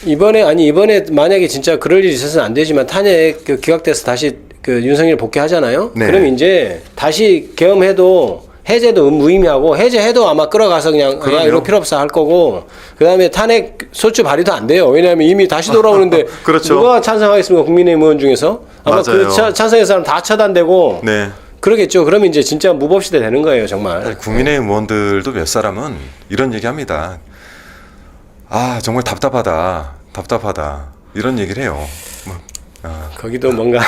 이번에 만약에 진짜 그럴 일이 있어서는 안 되지만 탄핵 기각돼서 다시 그 윤석열 복귀하잖아요. 그럼 이제 다시 계엄해도 해제도 무의미하고 해제해도 아마 끌어가서 그냥 이거 필요 없어 할 거고 그다음에 탄핵 소추 발의도 안 돼요. 왜냐하면 이미 다시 돌아오는데 그렇죠. 누가 찬성하겠습니까? 국민의힘 의원 중에서 아마 그 찬성의 사람 다 차단되고 네. 그러겠죠. 그러면 이제 진짜 무법시대 되는 거예요, 정말. 국민의힘 의원들도 몇 사람은 이런 얘기합니다. 아 정말 답답하다 이런 얘기를 해요. 거기도 뭔가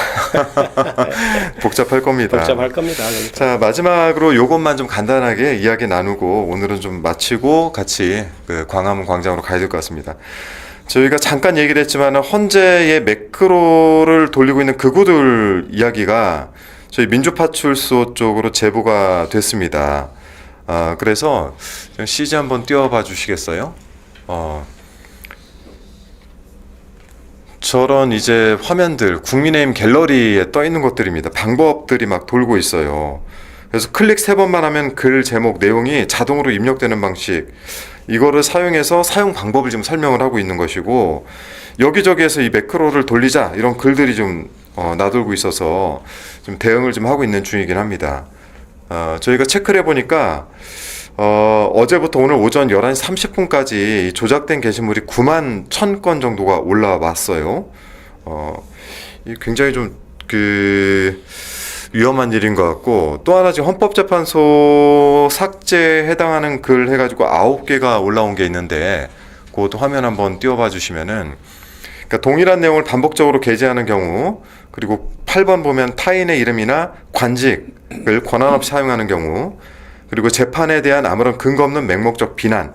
복잡할 겁니다. 복잡할 겁니다. 그러니까. 자 마지막으로 요것만 좀 간단하게 이야기 나누고 오늘은 좀 마치고 같이 그 광화문 광장으로 가야 될 것 같습니다. 저희가 잠깐 얘기를 했지만 헌재의 매크로를 돌리고 있는 극우들 이야기가 저희 민주파출소 쪽으로 제보가 됐습니다. 그래서 CG 한번 띄워봐 주시겠어요? 저런 이제 화면들 국민의힘 갤러리에 떠 있는 것들입니다. 방법들이 막 돌고 있어요. 그래서 클릭 3번만 하면 글 제목 내용이 자동으로 입력되는 방식, 이거를 사용해서 사용 방법을 지금 설명을 하고 있는 것이고, 여기저기에서 이 매크로를 돌리자 이런 글들이 좀 나돌고 있어서 좀 대응을 좀 하고 있는 중이긴 합니다. 저희가 체크를 해보니까 어제부터 오늘 오전 11시 30분까지 조작된 게시물이 9만 1,000건 정도가 올라왔어요. 굉장히 좀 위험한 일인 것 같고, 또 하나 지금 헌법재판소 삭제에 해당하는 글 해가지고 9개가 올라온 게 있는데, 그것도 화면 한번 띄워봐 주시면은, 그러니까 동일한 내용을 반복적으로 게재하는 경우, 그리고 8번 보면 타인의 이름이나 관직을 권한 없이 사용하는 경우, 그리고 재판에 대한 아무런 근거 없는 맹목적 비난,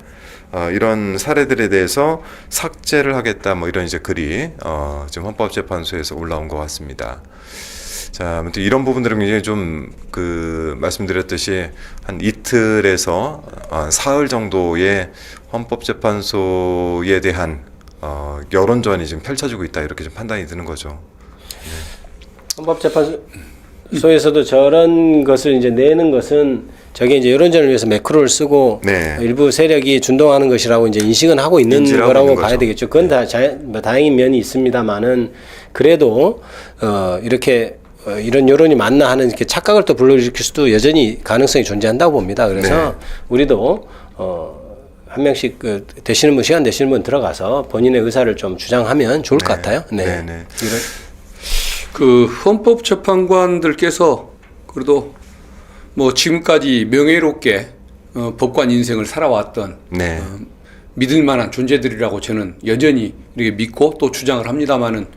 이런 사례들에 대해서 삭제를 하겠다, 뭐 이런 이제 글이 지금 헌법재판소에서 올라온 것 같습니다. 자, 아무튼 이런 부분들은 굉장히 좀 말씀드렸듯이 한 이틀에서 사흘 정도의 헌법재판소에 대한 여론전이 지금 펼쳐지고 있다, 이렇게 좀 판단이 드는 거죠. 헌법재판소에서도 저런 것을 이제 내는 것은 저게 이제 여론전을 위해서 매크로를 쓰고 네. 일부 세력이 준동하는 것이라고 이제 인식은 하고 있는 거라고 있는 봐야 거죠. 되겠죠. 그건 다 다행인 면이 있습니다만은 그래도 이렇게 이런 여론이 맞나 하는 이렇게 착각을 또 불러일으킬 수도 여전히 가능성이 존재한다고 봅니다. 그래서 네. 우리도 한 명씩 되시는 분, 시간 되시는 분 들어가서 본인의 의사를 좀 주장하면 좋을 것 같아요. 네. 네. 그 헌법재판관들께서 그래도 뭐 지금까지 명예롭게 법관 인생을 살아왔던 네. 믿을 만한 존재들이라고 저는 여전히 이렇게 믿고 또 주장을 합니다마는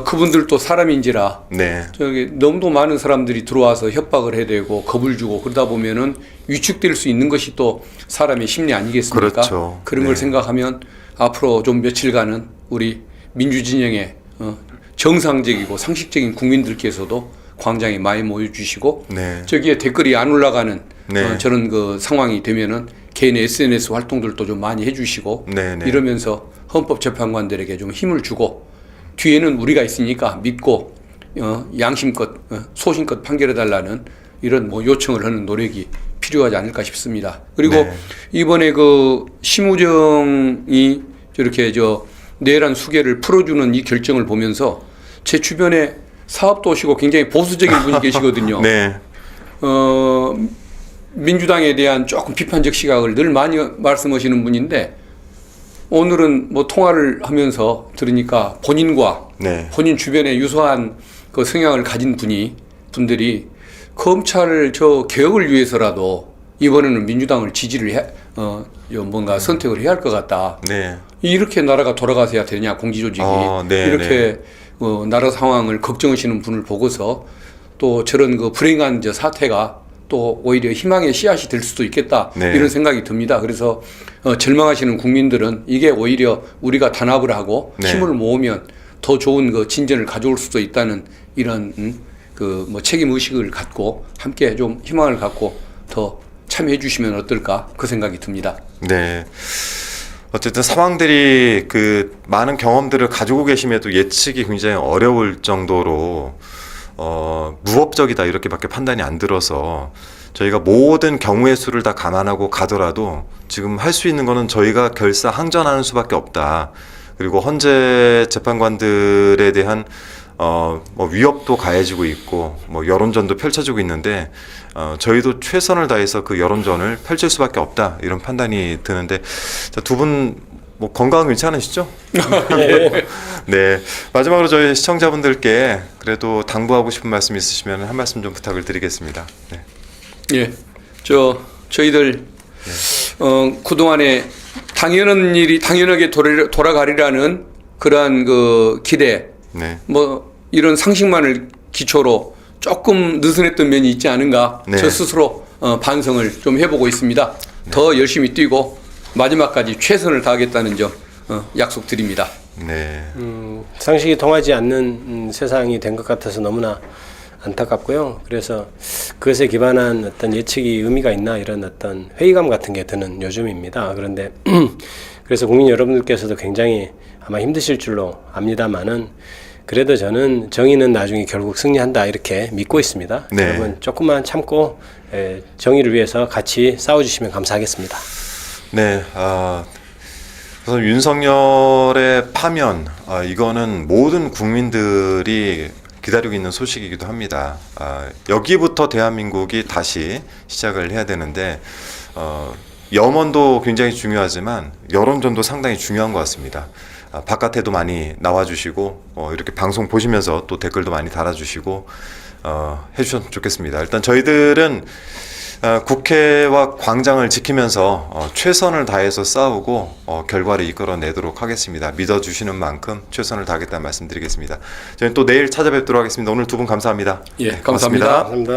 그분들도 사람인지라 네. 저기 너무도 많은 사람들이 들어와서 협박을 해야 되고 겁을 주고 그러다 보면은 위축될 수 있는 것이 또 사람의 심리 아니겠습니까? 그렇죠. 그런 걸 생각하면 앞으로 좀 며칠간은 우리 민주진영의 정상적이고 상식적인 국민들께서도 광장에 많이 모여주시고 네. 저기에 댓글이 안 올라가는 네. 저런 그 상황이 되면은 개인 SNS 활동들도 좀 많이 해주시고 네. 이러면서 헌법재판관들에게 좀 힘을 주고 뒤에는 우리가 있으니까 믿고 양심껏 소신껏 판결해달라는 이런 뭐 요청을 하는 노력이 필요하지 않을까 싶습니다. 그리고 네. 이번에 그 심우정이 저렇게 내란 수계를 풀어주는 이 결정을 보면서 제 주변에 사업도 오시고 굉장히 보수적인 분이 계시거든요. 네. 민주당에 대한 조금 비판적 시각을 늘 많이 말씀하시는 분인데 오늘은 뭐 통화를 하면서 들으니까 본인과 네. 본인 주변에 유사한 그 성향을 가진 분들이 검찰 개혁을 위해서라도 이번에는 민주당을 지지를 뭔가 선택을 해야 할 것 같다. 네. 이렇게 나라가 돌아가서야 되냐 공기조직이 네, 이렇게 나라 상황을 걱정하시는 분을 보고서 또 저런 그 불행한 사태가 또 오히려 희망의 씨앗이 될 수도 있겠다. 네. 이런 생각이 듭니다. 그래서 절망하시는 국민들은 이게 오히려 우리가 단합을 하고 네. 힘을 모으면 더 좋은 그 진전을 가져올 수도 있다는 이런 책임 의식을 갖고 함께 좀 희망을 갖고 더 참여해 주시면 어떨까 그 생각이 듭니다. 네. 어쨌든 상황들이 많은 경험들을 가지고 계심에도 예측이 굉장히 어려울 정도로 무법적이다 이렇게밖에 판단이 안 들어서 저희가 모든 경우의 수를 다 감안하고 가더라도 지금 할 수 있는 거는 저희가 결사항전하는 수밖에 없다. 그리고 헌재 재판관들에 대한 뭐 위협도 가해지고 있고 뭐 여론전도 펼쳐지고 있는데 저희도 최선을 다해서 그 여론전을 펼칠 수밖에 없다 이런 판단이 드는데 두 분 뭐 건강 괜찮으시죠? 네. 마지막으로 저희 시청자분들께 그래도 당부하고 싶은 말씀 있으시면 한 말씀 좀 부탁을 드리겠습니다. 네. 예. 저희들 그동안에 당연하게 돌아가리라는 그러한 그 기대, 네. 뭐 이런 상식만을 기초로 조금 느슨했던 면이 있지 않은가 네. 저 스스로 반성을 좀 해보고 있습니다. 더 열심히 뛰고 마지막까지 최선을 다하겠다는 점 약속드립니다. 네. 상식이 통하지 않는 세상이 된 것 같아서 너무나 안타깝고요. 그래서 그것에 기반한 어떤 예측이 의미가 있나 이런 어떤 회의감 같은 게 드는 요즘입니다. 그런데 그래서 국민 여러분들께서도 굉장히 아마 힘드실 줄로 압니다만은 그래도 저는 정의는 나중에 결국 승리한다 이렇게 믿고 있습니다. 네. 여러분 조금만 참고 정의를 위해서 같이 싸워주시면 감사하겠습니다. 네. 우선 윤석열의 파면 이거는 모든 국민들이 기다리고 있는 소식이기도 합니다. 여기부터 대한민국이 다시 시작을 해야 되는데 염원도 굉장히 중요하지만 여론전도 상당히 중요한 것 같습니다. 바깥에도 많이 나와주시고 이렇게 방송 보시면서 또 댓글도 많이 달아주시고 해주셨으면 좋겠습니다. 일단 저희들은 국회와 광장을 지키면서 최선을 다해서 싸우고 결과를 이끌어내도록 하겠습니다. 믿어주시는 만큼 최선을 다하겠다는 말씀드리겠습니다. 저희는 또 내일 찾아뵙도록 하겠습니다. 오늘 두 분 감사합니다. 예, 감사합니다. 감사합니다.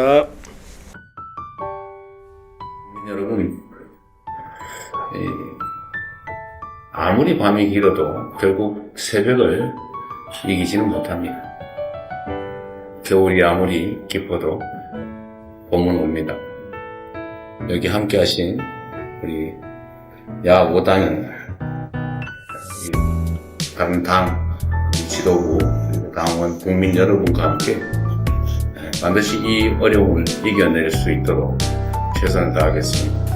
여러분, 아무리 밤이 길어도 결국 새벽을 이기지는 못합니다. 겨울이 아무리 깊어도 봄은 옵니다. 여기 함께 하신 우리 야5당의 다른 당 지도부, 당원, 국민 여러분과 함께 반드시 이 어려움을 이겨낼 수 있도록 최선을 다하겠습니다.